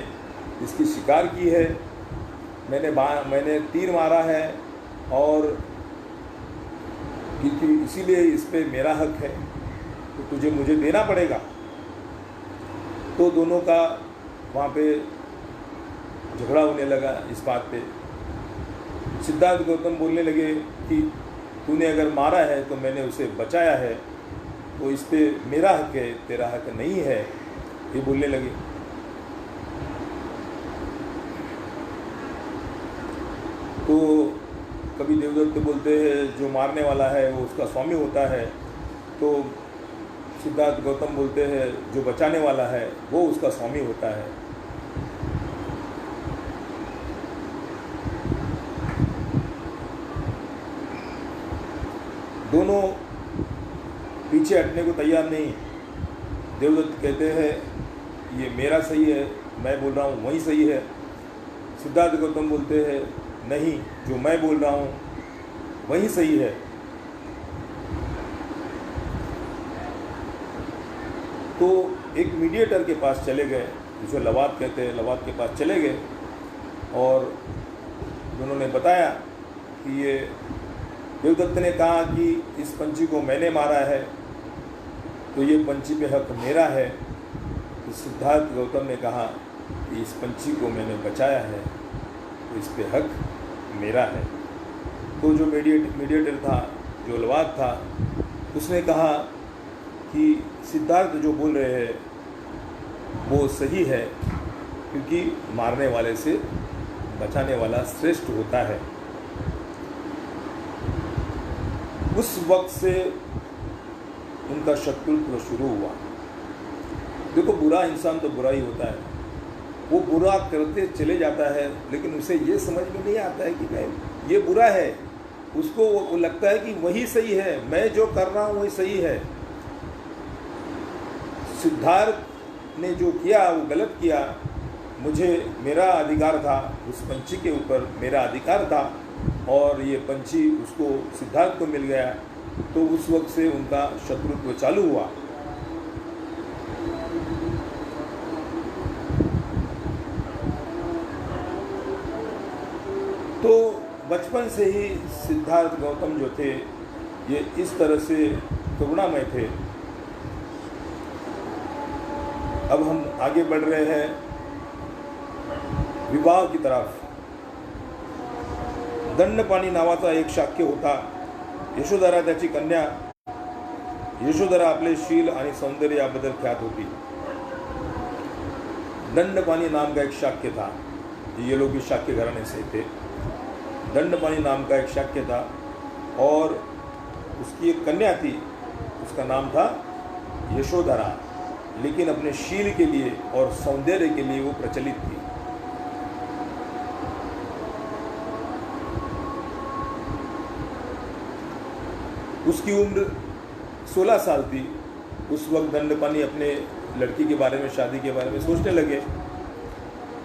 इसकी शिकार की है, मैंने तीर मारा है और क्योंकि इसीलिए इस पे मेरा हक है, तो तुझे मुझे देना पड़ेगा। तो दोनों का वहाँ पे झगड़ा होने लगा इस बात पे। सिद्धार्थ गौतम बोलने लगे कि तूने अगर मारा है तो मैंने उसे बचाया है, तो इस पे मेरा हक है, तेरा हक नहीं है, ये बोलने लगे। तो कभी देवदत्त बोलते हैं जो मारने वाला है वो उसका स्वामी होता है, तो सिद्धार्थ गौतम बोलते हैं जो बचाने वाला है वो उसका स्वामी होता है। दोनों पीछे हटने को तैयार नहीं। देवदत्त कहते हैं ये मेरा सही है, मैं बोल रहा हूँ वही सही है। सिद्धार्थ गौतम बोलते हैं नहीं, जो मैं बोल रहा हूँ वही सही है। तो एक मीडिएटर के पास चले गए, जिसे लवाद कहते हैं, लवाद के पास चले गए और उन्होंने बताया कि ये देवदत्त ने कहा कि इस पंछी को मैंने मारा है, तो ये पंछी पे हक मेरा है। तो सिद्धार्थ गौतम ने कहा कि इस पंछी को मैंने बचाया है, तो इस पे हक मेरा है। तो जो मीडिएटर था, जो लवाद था, उसने कहा कि सिद्धार्थ जो बोल रहे हैं वो सही है, क्योंकि मारने वाले से बचाने वाला श्रेष्ठ होता है। उस वक्त से उनका शत्रुत्व शुरू हुआ। देखो, बुरा इंसान तो बुरा ही होता है, वो बुरा करते चले जाता है, लेकिन उसे ये समझ में नहीं आता है कि मैं ये बुरा है। उसको वो लगता है कि वही सही है, मैं जो कर रहा हूँ वही सही है। सिद्धार्थ ने जो किया वो गलत किया। मेरा अधिकार था, उस पंछी के ऊपर मेरा अधिकार था, और ये पंछी उसको सिद्धार्थ को मिल गया। तो उस वक्त से उनका शत्रुत्व चालू हुआ। तो बचपन से ही सिद्धार्थ गौतम जो थे, ये इस तरह से करुणामय थे। अब हम आगे बढ़ रहे हैं विवाह की तरफ। दंडपाणी नावाचा एक शाक्य होता। यशोधरा त्याची कन्या। यशोधरा आपले शील आणि सौंदर्य याबद्दल ख्यात होती। दंडपाणी नाम का एक शाक्य था। ये लोग भी शाक्य घराने से थे। दंडपाणी नाम का एक शाक्य था और उसकी एक कन्या थी, उसका नाम था यशोधरा, लेकिन अपने शील के लिए और सौंदर्य के लिए वो प्रचलित थी। उसकी उम्र 16 साल थी। उस वक्त दंडपाणी अपने लड़की के बारे में, शादी के बारे में सोचने लगे।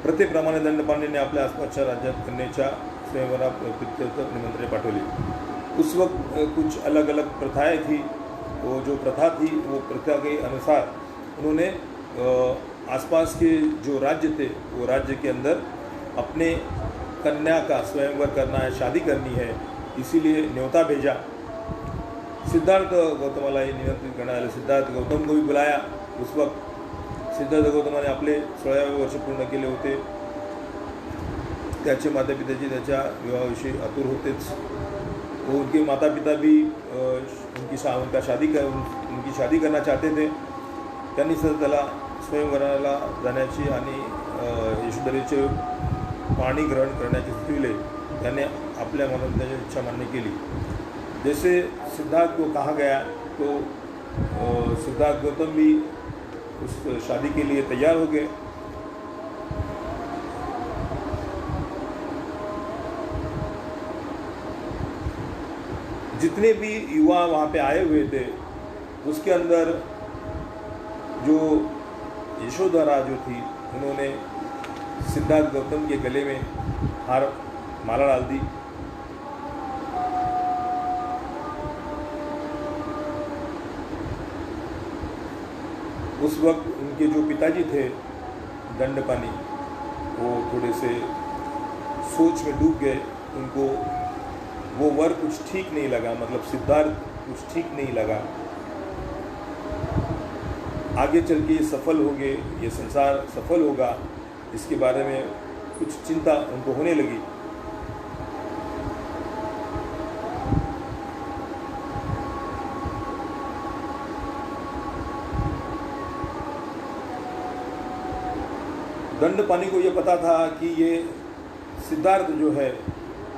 प्रथेप्रमाणे दंडपाणीने आपल्या आसपासच्या राज्यात कन्येच्या स्वयंवरात निमंत्रण पाठवली। उस वक्त कुछ अलग अलग प्रथाएं थी। वो जो प्रथा थी, वो प्रथा के अनुसार उन्होंने आसपास के जो राज्य थे, वो राज्य के अंदर अपने कन्या का स्वयंवर करना है, शादी करनी है, इसीलिए न्योता भेजा। सिद्धार्थ गौतमाला निमंत्रित करण्यात आले। सिद्धार्थ गौतम को भी बुलाया। उस वक्त सिद्धार्थ गौतमाने आपले 16वें वर्ष पूर्ण केले होते। त्याचे माता पिताची त्याच्या विवाहाविषयी आतुर होतेच। वो उनके माता पिता भी उनकी शादी करना चाहते थे। त्यांनी सर त्याला स्वयंवराला जाण्याची आणि यशोधरेचे पाणी ग्रहण करण्याची सुचविले। त्याने आपल्या मनात त्याची इच्छा मान्य केली। जैसे सिद्धार्थ को कहा गया, तो सिद्धार्थ गौतम भी उस शादी के लिए तैयार हो गए। जितने भी युवा वहाँ पे आए हुए थे, उसके अंदर जो यशोधरा जो थी, उन्होंने सिद्धार्थ गौतम के गले में माला डाल दी। उस वक्त उनके जो पिताजी थे दंडपाणी, वो थोड़े से सोच में डूब गए। उनको वो वर कुछ ठीक नहीं लगा, मतलब सिद्धार्थ कुछ ठीक नहीं लगा। आगे चल के ये सफल होंगे, ये संसार सफल होगा, इसके बारे में कुछ चिंता उनको होने लगी। दंडपाणी को ये पता था कि ये सिद्धार्थ जो है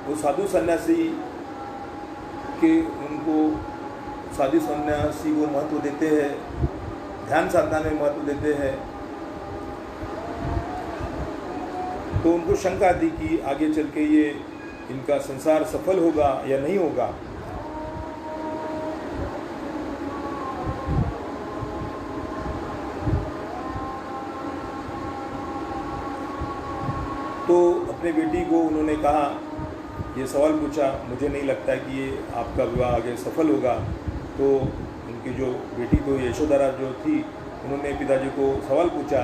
वो साधु सन्यासी के, उनको साधु सन्यासी को महत्व देते हैं, ध्यान साधना में महत्व देते हैं। तो उनको शंका थी कि आगे चल के ये इनका संसार सफल होगा या नहीं होगा। अपने बेटी को उन्होंने कहा, ये सवाल पूछा, मुझे नहीं लगता कि ये आपका विवाह आगे सफल होगा। तो उनकी जो बेटी को यशोधरा जो थी, उन्होंने पिताजी को सवाल पूछा,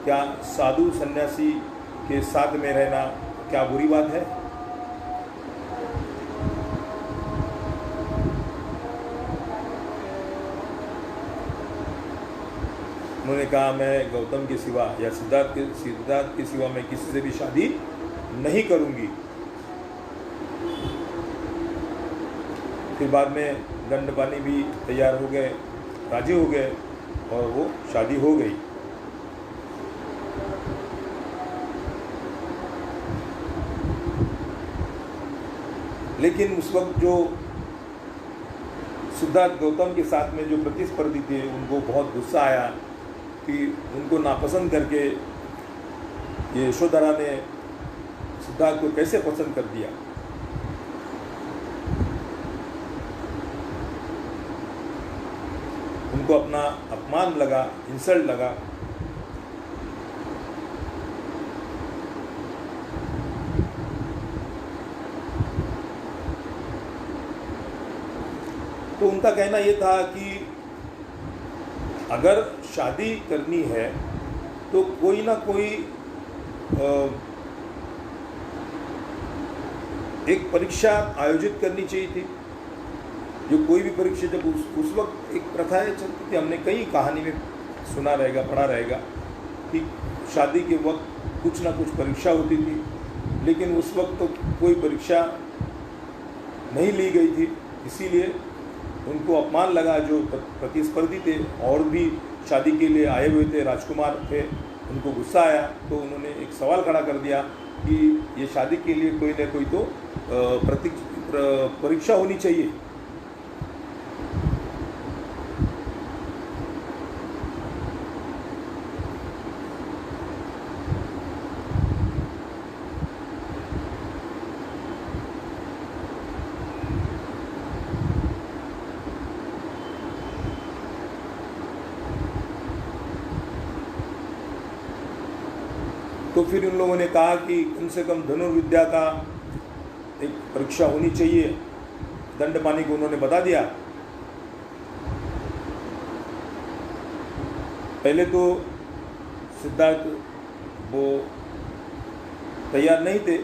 क्या साधु सन्यासी के साथ में रहना क्या बुरी बात है? उन्होंने कहा, मैं गौतम के सिवा या सिद्धार्थ के सिवा मैं किसी से भी शादी नहीं करूंगी। फिर बाद में दंडपानी भी तैयार हो गए, राजी हो गए और वो शादी हो गई। लेकिन उस वक्त जो सिद्धार्थ गौतम के साथ में जो प्रतिस्पर्धी थे, उनको बहुत गुस्सा आया कि उनको नापसंद करके ये यशोधरा ने सिद्धार्थ को कैसे पसंद कर दिया। उनको अपना अपमान लगा, इंसल्ट लगा। तो उनका कहना ये था कि अगर शादी करनी है तो कोई ना कोई एक परीक्षा आयोजित करनी चाहिए थी। जो कोई भी परीक्षा, जब उस वक्त एक प्रथा चलती थी, हमने कई कहानी में सुना रहेगा, पढ़ा रहेगा कि शादी के वक्त कुछ ना कुछ परीक्षा होती थी। लेकिन उस वक्त तो कोई परीक्षा नहीं ली गई थी, इसीलिए उनको अपमान लगा। जो प्रतिस्पर्धी थे और भी शादी के लिए आए हुए थे, राजकुमार थे, उनको गुस्सा आया। तो उन्होंने एक सवाल खड़ा कर दिया कि ये शादी के लिए कोई ना कोई तो परीक्षा होनी चाहिए। तो फिर उन लोगों ने कहा कि कम से कम धनुर्विद्या का एक परीक्षा होनी चाहिए। दंडपानी को उन्होंने बता दिया। पहले तो सिद्धार्थ वो तैयार नहीं थे,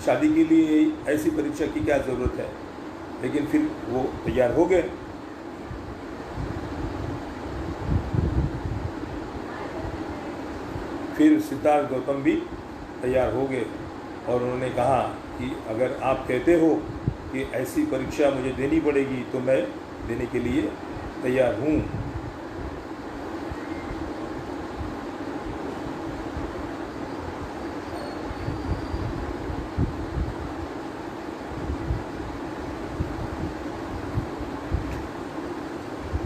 शादी के लिए ऐसी परीक्षा की क्या ज़रूरत है, लेकिन फिर वो तैयार हो गए। फिर सिद्धार्थ गौतम भी तैयार हो गए और उन्होंने कहा कि अगर आप कहते हो कि ऐसी परीक्षा मुझे देनी पड़ेगी तो मैं देने के लिए तैयार हूँ।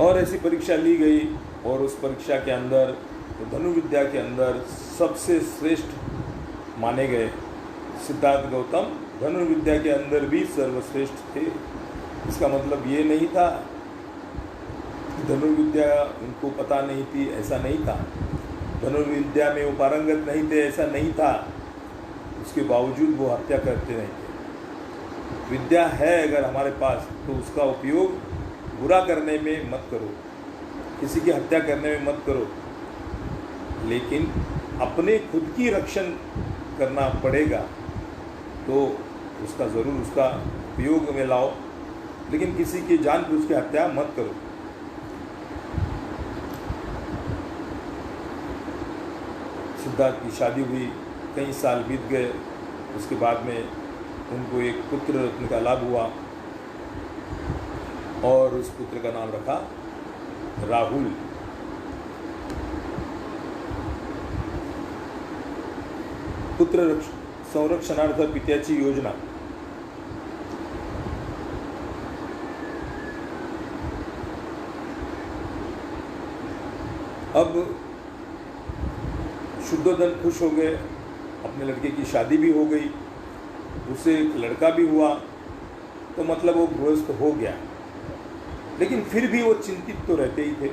और ऐसी परीक्षा ली गई और उस परीक्षा के अंदर, तो धनुर्विद्या के अंदर सबसे श्रेष्ठ माने गए सिद्धार्थ गौतम। धनुर्विद्या के अंदर भी सर्वश्रेष्ठ थे। इसका मतलब ये नहीं था कि धनुर्विद्या उनको पता नहीं थी, ऐसा नहीं था। धनुर्विद्या में वो पारंगत नहीं थे, ऐसा नहीं था। उसके बावजूद वो हत्या करते नहीं थे। विद्या है अगर हमारे पास तो उसका उपयोग बुरा करने में मत करो, किसी की हत्या करने में मत करो, लेकिन अपने खुद की रक्षण करना पड़ेगा तो उसका ज़रूर उसका उपयोग में लाओ, लेकिन किसी की जानबूझ के हत्या मत करो। सिद्धार्थ की शादी हुई, कई साल बीत गए। उसके बाद में उनको एक पुत्र रत्न का लाभ हुआ और उस पुत्र का नाम रखा राहुल। पुत्र संरक्षणार्थ पित्याची योजना। अब शुद्धोधन खुश हो गए, अपने लड़के की शादी भी हो गई, उससे एक लड़का भी हुआ, तो मतलब वो गृहस्थ हो गया। लेकिन फिर भी वो चिंतित तो रहते ही थे।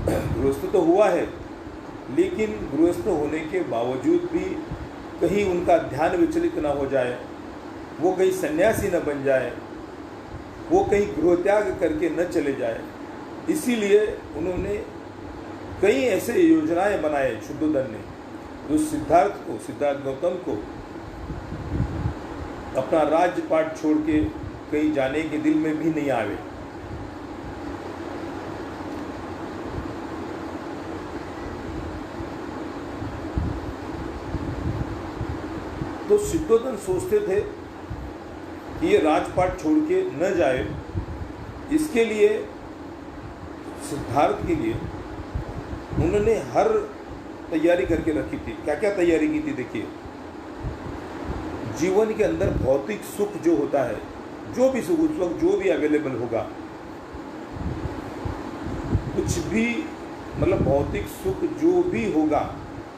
गृहस्थ तो हुआ है, लेकिन गृहस्थ होने के बावजूद भी कहीं उनका ध्यान विचलित न हो जाए, वो कहीं सन्यासी न बन जाए, वो कहीं गृहत्याग करके न चले जाए। इसीलिए उन्होंने कई ऐसे योजनाएं बनाए शुद्धोधन ने, जो सिद्धार्थ गौतम को अपना राज्यपाट छोड़ के कहीं जाने के दिल में भी नहीं आवे। तो शुद्धोधन सोचते थे कि ये राजपाट छोड़ के न जाए। इसके लिए सिद्धार्थ के लिए उन्होंने हर तैयारी करके रखी थी। क्या क्या तैयारी की थी देखिए। जीवन के अंदर भौतिक सुख जो होता है, जो भी सुख उस वक्त जो भी अवेलेबल होगा, कुछ भी मतलब भौतिक सुख जो भी होगा,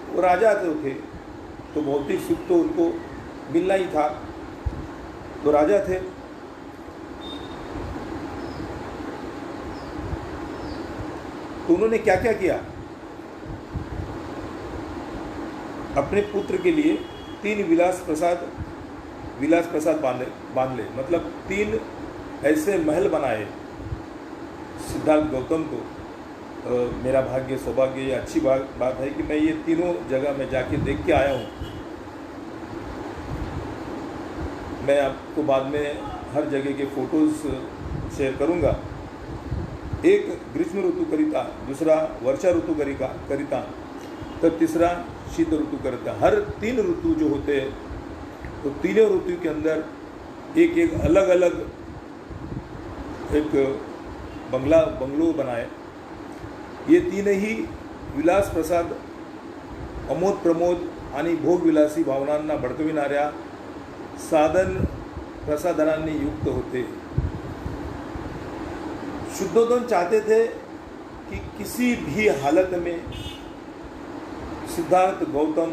वो राजा थे तो भौतिक सुख तो उनको मिलना ही था, तो राजा थे। तो उन्होंने क्या क्या किया, अपने पुत्र के लिए 3 विलास प्रसाद बांध ले, मतलब 3 ऐसे महल बनाए। सिद्धार्थ गौतम को मेरा भाग्य सौभाग्य या अच्छी बात है कि मैं ये तीनों जगह में जाके देख के आया हूँ। मैं आपको बाद में हर जगह के फोटोज़ शेयर करूँगा। एक ग्रीष्म ऋतु करिता, दूसरा वर्षा ऋतु करिता, तब तीसरा शीत ऋतु करिता। हर 3 ऋतु जो होते हैं, तो तीनों ऋतु के अंदर एक एक अलग अलग एक बंगलो बनाए। ये 3 ही विलास प्रसाद अमोद प्रमोद आणि भोगविलासी भावनांना भडकविणाऱ्या साधन प्रसाधनांनी युक्त होते। शुद्धोधन चाहते थे कि किसी भी हालत में सिद्धार्थ गौतम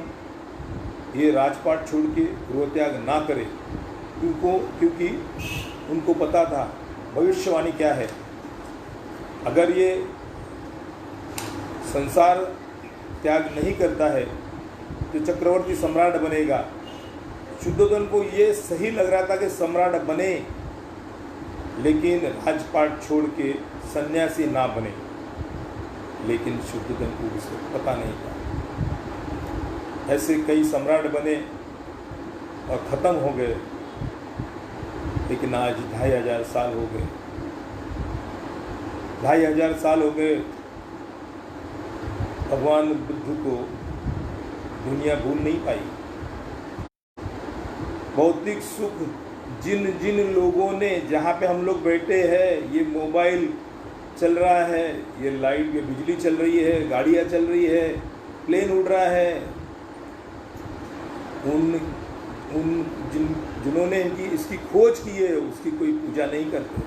ये राजपाट छोड़ के गृहत्याग ना करे, क्योंकि उनको पता था भविष्यवाणी क्या है। अगर ये संसार त्याग नहीं करता है तो चक्रवर्ती सम्राट बनेगा। शुद्धोधन को ये सही लग रहा था कि सम्राट बने, लेकिन राजपाट छोड़ के सन्यासी ना बने। लेकिन शुद्धोधन को इसको पता नहीं था। ऐसे कई सम्राट बने और ख़त्म हो गए, लेकिन आज 2500 साल हो गए। 2500 साल हो गए, भगवान बुद्ध को दुनिया भूल नहीं पाई। भौतिक सुख जिन जिन लोगों ने, जहाँ पे हम लोग बैठे हैं, ये मोबाइल चल रहा है, ये लाइट, ये बिजली चल रही है, गाड़ियाँ चल रही है, प्लेन उड़ रहा है, जिन्होंने इसकी खोज की है, उसकी कोई पूजा नहीं करते।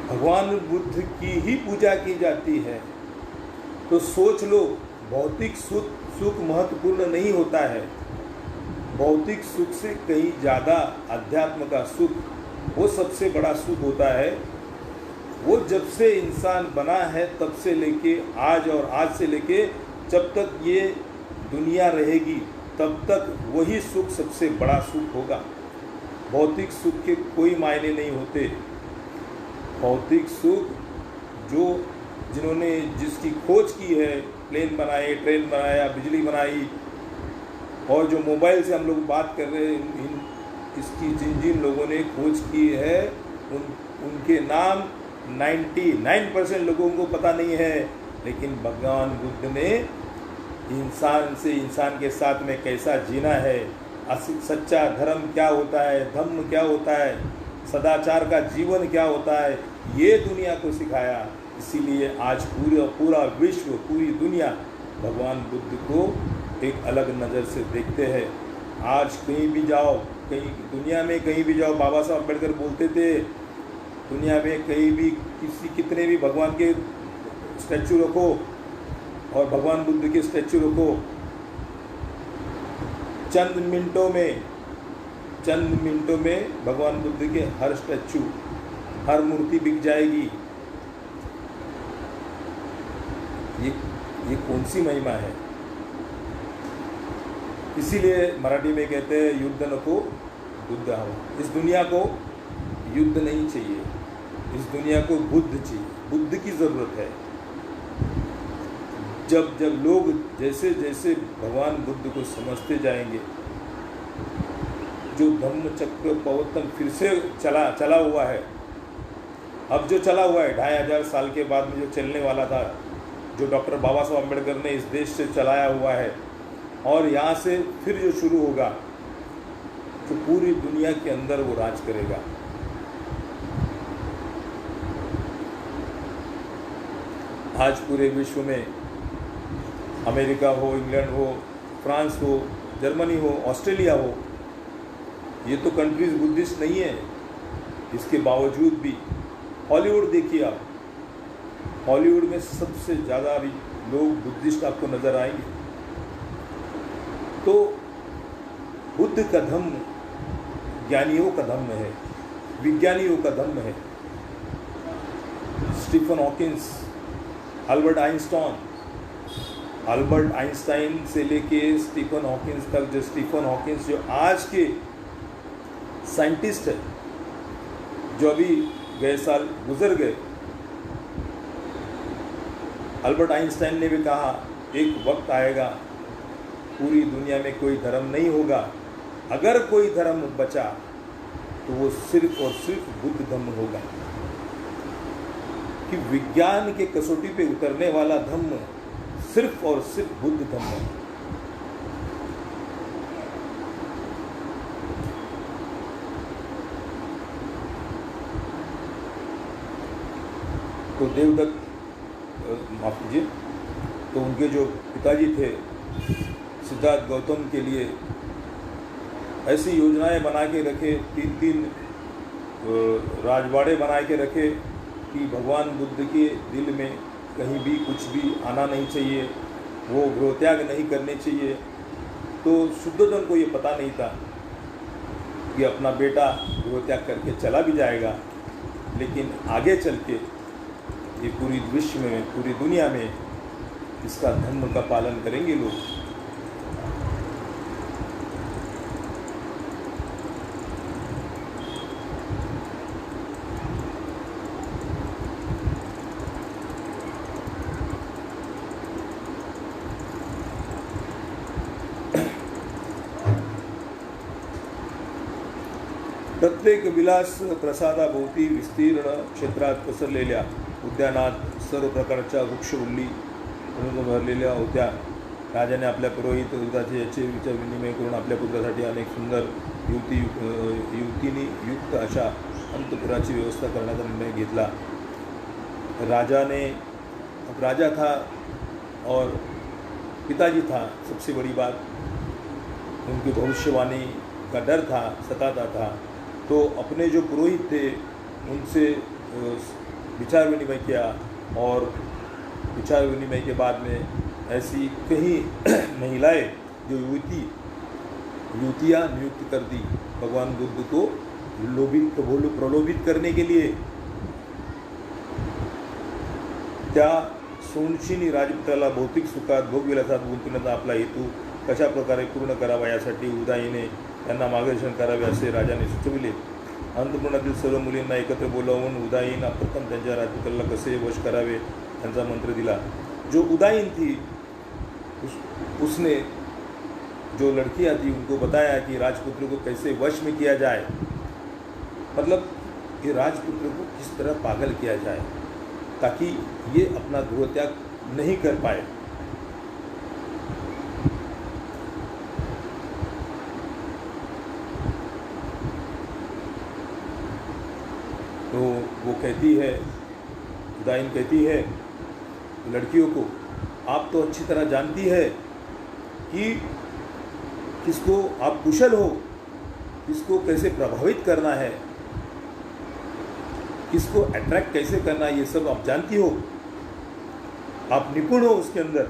भगवान बुद्ध की ही पूजा की जाती है। तो सोच लो, भौतिक सुख महत्वपूर्ण नहीं होता है। भौतिक सुख से कहीं ज़्यादा अध्यात्म का सुख, वो सबसे बड़ा सुख होता है। वो जब से इंसान बना है तब से लेके आज, और आज से लेके जब तक ये दुनिया रहेगी, तब तक वही सुख सबसे बड़ा सुख होगा। भौतिक सुख के कोई मायने नहीं होते। भौतिक सुख जिन्होंने जिसकी खोज की है, प्लेन बनाए, ट्रेन बनाया, बिजली बनाई, और जो मोबाइल से हम लोग बात कर रहे हैं, इसकी जिन लोगों ने खोज की है, उनके नाम 99% लोगों को पता नहीं है। लेकिन भगवान बुद्ध ने इंसान से, इंसान के साथ में कैसा जीना है, सच्चा धर्म क्या होता है, धम्म क्या होता है, सदाचार का जीवन क्या होता है, ये दुनिया को सिखाया। इसीलिए आज पूरा विश्व, पूरी दुनिया भगवान बुद्ध को एक अलग नज़र से देखते हैं। आज कहीं भी जाओ, कहीं दुनिया में कहीं भी जाओ, बाबा साहब अम्बेडकर बोलते थे, दुनिया में कहीं भी कितने भी भगवान के स्टैचू रखो और भगवान बुद्ध के स्टैचू रखो, चंद मिनटों में भगवान बुद्ध के हर स्टैचू, हर मूर्ति बिक जाएगी। ये कौन सी महिमा है? इसीलिए मराठी में कहते हैं युद्ध नको बुद्ध हवा। इस दुनिया को युद्ध नहीं चाहिए, इस दुनिया को बुद्ध चाहिए, बुद्ध की ज़रूरत है। जब जब लोग जैसे जैसे भगवान बुद्ध को समझते जाएंगे, जो धम्म चक्र प्रवर्तन फिर से चला हुआ है, अब जो चला हुआ है 2500 साल के बाद में जो चलने वाला था, जो डॉक्टर बाबा साहब अम्बेडकर ने इस देश से चलाया हुआ है, और यहाँ से फिर जो शुरू होगा, तो पूरी दुनिया के अंदर वो राज करेगा। आज पूरे विश्व में अमेरिका हो, इंग्लैंड हो, फ्रांस हो, जर्मनी हो, ऑस्ट्रेलिया हो, ये तो कंट्रीज बुद्धिस्ट नहीं है। इसके बावजूद भी हॉलीवुड देखिए आप, हॉलीवुड में सबसे ज़्यादा लोग बुद्धिस्ट आपको नज़र आएंगे। तो बुद्ध का धम्म ज्ञानियों का धम्म है, विज्ञानियों का धम्म है। स्टीफन हॉकिंस, अल्बर्ट आइंस्टाइन से लेके स्टीफन हॉकिंस तक, जो स्टीफन हॉकिंस जो आज के साइंटिस्ट है, जो अभी गए साल गुजर गए, अल्बर्ट आइंस्टाइन ने भी कहा एक वक्त आएगा पूरी दुनिया में कोई धर्म नहीं होगा, अगर कोई धर्म बचा तो वो सिर्फ और सिर्फ बुद्ध धम्म होगा। कि विज्ञान के कसौटी पे उतरने वाला धम्म सिर्फ और सिर्फ बुद्ध धम्म है। तो देवदत्त, माफ कीजिए, तो उनके जो पिताजी थे सिद्धार्थ गौतम के लिए ऐसी योजनाएं बना के रखे, 3 राजवाड़े बना के रखे कि भगवान बुद्ध के दिल में कहीं भी कुछ भी आना नहीं चाहिए, वो गृहत्याग नहीं करने चाहिए। तो शुद्धोधन को ये पता नहीं था कि अपना बेटा गृहत्याग करके चला भी जाएगा, लेकिन आगे चल के ये पूरी विश्व में, पूरी दुनिया में इसका धर्म का पालन करेंगे लोग। प्रत्येक विलास प्रसादाभोवती विस्तीर्ण क्षेत्रात पसरलेल्या उद्यानात सर्व प्रकारच्या वृक्षवल्ली भरलेल्या होत्या। राजाने आपल्या पुरोहित दुधाचे याचे विचार विनिमय करून आपल्या पुत्रासाठी अनेक सुंदर युवतींनी युक्त अशा अंतपुराची व्यवस्था करण्याचा निर्णय घेतला। राजा था और पिताजी था, सबसे बड़ी बात उनकी भविष्यवाणी का डर था, सताता था। तो अपने जो पुरोहित थे उनसे विचार विनिमय किया, और विचार विनिमय के बाद में ऐसी कई महिलाएं जो युवतियाँ नियुक्त कर दी भगवान बुद्ध को प्रलोभित करने के लिए। त्या सोनशिनी राजपुत्राला भौतिक सुखात भोगविलासात गुंतवण्याचा आपला हेतू कशा प्रकारे पूर्ण करावा यासाठी उदाईने त्यांना मार्गदर्शन करावे असे राजाने सुचविले। अंतपुरातील सर्व मुलींना एकत्र बोलावून उदाईन प्रथम त्यांच्या राजपुत्राला कसे वश करावे त्यांचा मंत्र दिला। जो उदाईन थी उसने जो लड़कियां थी उनको बताया कि राजपुत्र को कैसे वश में किया जाए, मतलब कि राजपुत्र को किस तरह पागल किया जाए ताकि ये अपना गृहत्याग नहीं कर पाए। तो वो कहती है, उदाईन कहती है लड़कियों को, आप तो अच्छी तरह जानती है कि किसको आप कुशल हो, किसको कैसे प्रभावित करना है, किसको अट्रैक्ट कैसे करना है, ये सब आप जानती हो, आप निपुण हो उसके अंदर।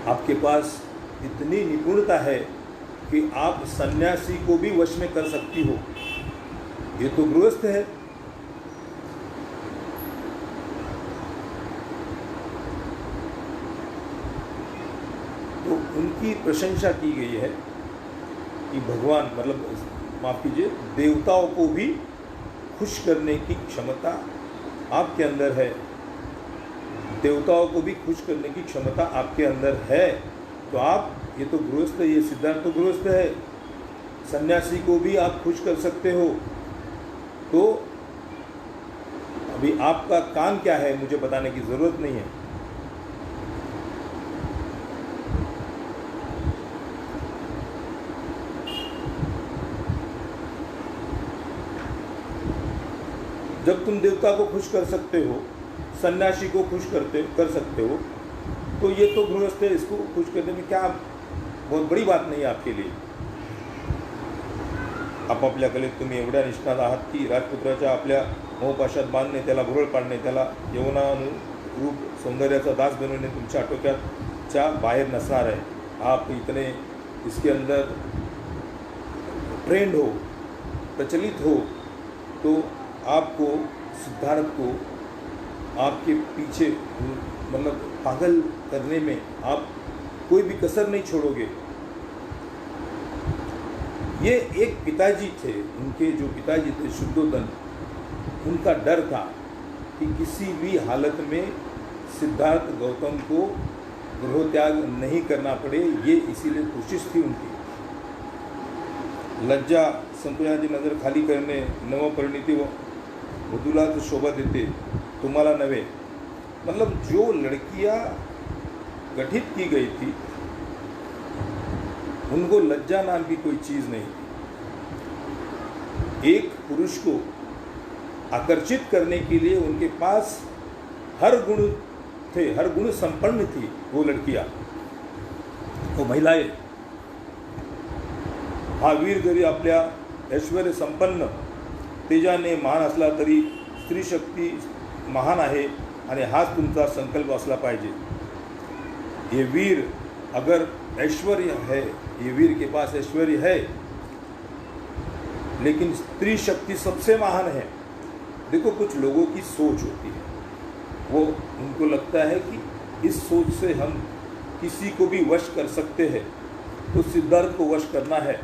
आपके पास इतनी निपुणता है कि आप सन्यासी को भी वश में कर सकती हो। ये तो गृहस्थ है, तो उनकी प्रशंसा की गई है कि भगवान मतलब माफ़ कीजिए देवताओं को भी खुश करने की क्षमता आपके अंदर है, देवताओं को भी खुश करने की क्षमता आपके अंदर है। तो आप ये तो गृहस्थ, ये सिद्धार्थ तो गृहस्थ है, सन्यासी को भी आप खुश कर सकते हो। तो अभी आपका काम क्या है मुझे बताने की ज़रूरत नहीं है। जब तुम देवता को खुश कर सकते हो, सन्यासी को खुश कर सकते हो, तो ये तो गृहस्थ है, इसको खुश करने में क्या बहुत बड़ी बात नहीं है आपके लिए। आपापल्या कलेत तुम्ही एवढ्या निष्णात आहात की राजपुत्राच्या आपल्या मोहपाशात बांधणे, त्याला भुरळ पाडणे, त्याला यौवनानुरूप सौंदर्याचा दास बनवणे तुमच्या आटोक्याच्या बाहेर नसणार आहे। आप इतने इसके अंदर ट्रेंड हो, प्रचलित हो, तो आपको सिद्धार्थ को आपके पीछे मतलब पागल करने में आप कोई भी कसर नहीं छोड़ोगे। ये एक पिताजी थे, उनके जो पिताजी थे शुद्धोदन, उनका डर था कि किसी भी हालत में सिद्धार्थ गौतम को गृहत्याग नहीं करना पड़े, ये इसीलिए कोशिश थी उनकी। लज्जा संतोषाची नज़र खाली करणे, नवपरिणीती वधूलाच शोभा देते तुम्हाला नवे। मतलब जो लड़कियां गठित की गई थी उनको लज्जा नाम की कोई चीज़ नहीं थी। एक पुरुष को आकर्षित करने के लिए उनके पास हर गुण थे, हर गुण संपन्न थी वो लड़कियां, वो महिलाएं। हा वीर जरी आपल्या ऐश्वर्य संपन्न तेजाने महान असला तरी स्त्री शक्ती महान आहे आणि हाच तुमचा संकल्प असला पाहिजे। ये वीर अगर ऐश्वर्य है, ये वीर के पास ऐश्वर्य है, लेकिन स्त्री शक्ति सबसे महान है। देखो कुछ लोगों की सोच होती है, वो उनको लगता है कि इस सोच से हम किसी को भी वश कर सकते हैं, तो सिद्धार्थ को वश करना है।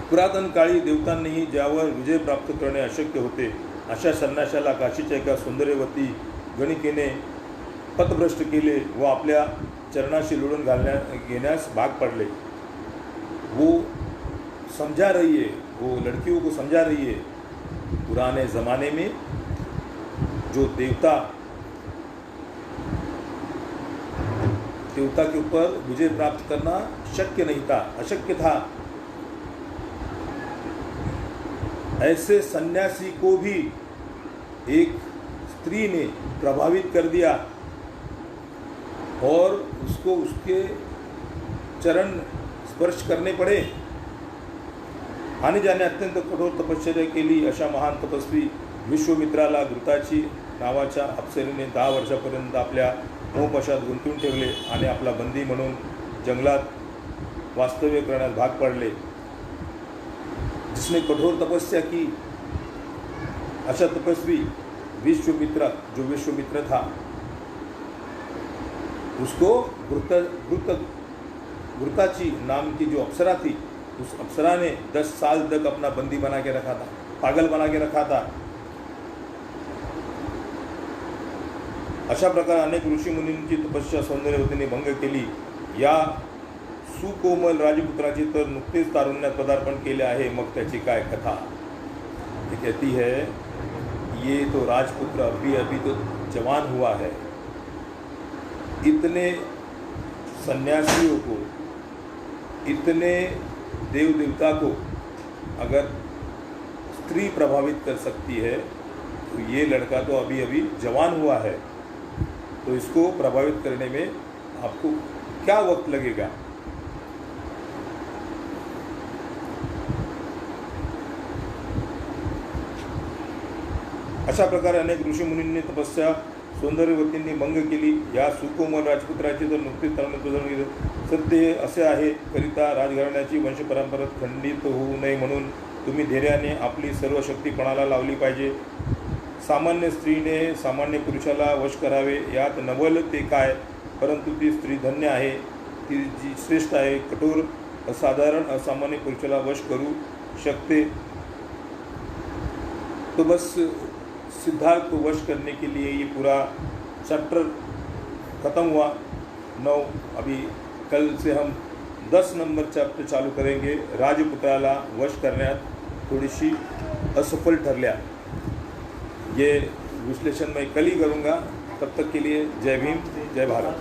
पुरातन काळी देवतांनीही ज्यावर विजय प्राप्त करणे अशक्य होते, अशा संन्याशाला काशीच्या एका सौंदर्यवती गणिकेने पथभ्रष्ट केले व आपल्या चरणाशी लुडून घेण्यास भाग पडले। वो समझा रही है, वो लड़कियों को समझा रही है पुराने ज़माने में जो देवता के ऊपर विजय प्राप्त करना शक्य नहीं था, अशक्य था। ऐसे सन्यासी को भी एक स्त्री ने प्रभावित कर दिया और उसको उसके चरण स्पर्श करने पड़े। आने जाने अत्यंत कठोर तपश्चर्या केली अशा महान तपस्वी विश्वामित्राला घृताची नावाच्या अप्सरेने 10 वर्षापर्यंत आपल्या मोहपाशात गुंतवून ठेवले आणि आपला बंदी म्हणून जंगलात वास्तव्य करण्यास भाग पाडले। जिसने कठोर तपस्या की, अच्छा तपस्वी विश्वामित्र, जो विश्वामित्र था, उसको घृताची नाम की जो अप्सरा थी, उस अप्सरा ने 10 साल तक अपना बंदी बना के रखा था, पागल बना के रखा था। अशा प्रकारे अनेक ऋषी मुनींची तपस्या सौंदर्यवतीने भंग केली। या सुकोमल राजपुत्राची तर नुकतेच तारुण्यात पदार्पण केले आहे, मग त्याची काय कथा। ये कहती है ये तो राजपुत्र अभी अभी तो जवान हुआ है। इतने सन्यासियों को, इतने देव देवता को अगर स्त्री प्रभावित कर सकती है, तो ये लड़का तो अभी अभी जवान हुआ है, तो इसको प्रभावित करने में आपको क्या वक्त लगेगा। अशा प्रकारे अनेक ऋषीमुनींनी तपस्या सौंदर्यवतींनी भंग केली। या सुकोमल राजपुत्राची तर नुकतीच तारुण्यात सत्य असे आहे, करिता राजघराण्याची वंशपरंपरा खंडित होऊ नये म्हणून तुम्ही धैर्याने आपली सर्व शक्ती पणाला लावली पाहिजे। सामान्य स्त्रीने सामान्य पुरुषाला वश करावे, यात नवल ते काय, परंतु ती स्त्री धन्य आहे, ती जी श्रेष्ठ आहे, कठोर असाधारण असामान्य पुरुषाला वश करू शकते। तो बस सिद्धार्थ को वश करने के लिए ये पूरा चैप्टर ख़त्म हुआ 9। अभी कल से हम 10 नंबर चॅप्टर चालू करेंगे। राजपुत्राला वश करण्यात थोडीशी असफल ठरल्या, ये विश्लेषण मैं कल ही करूँगा। तब तक के लिए जय भीम, जय भारत।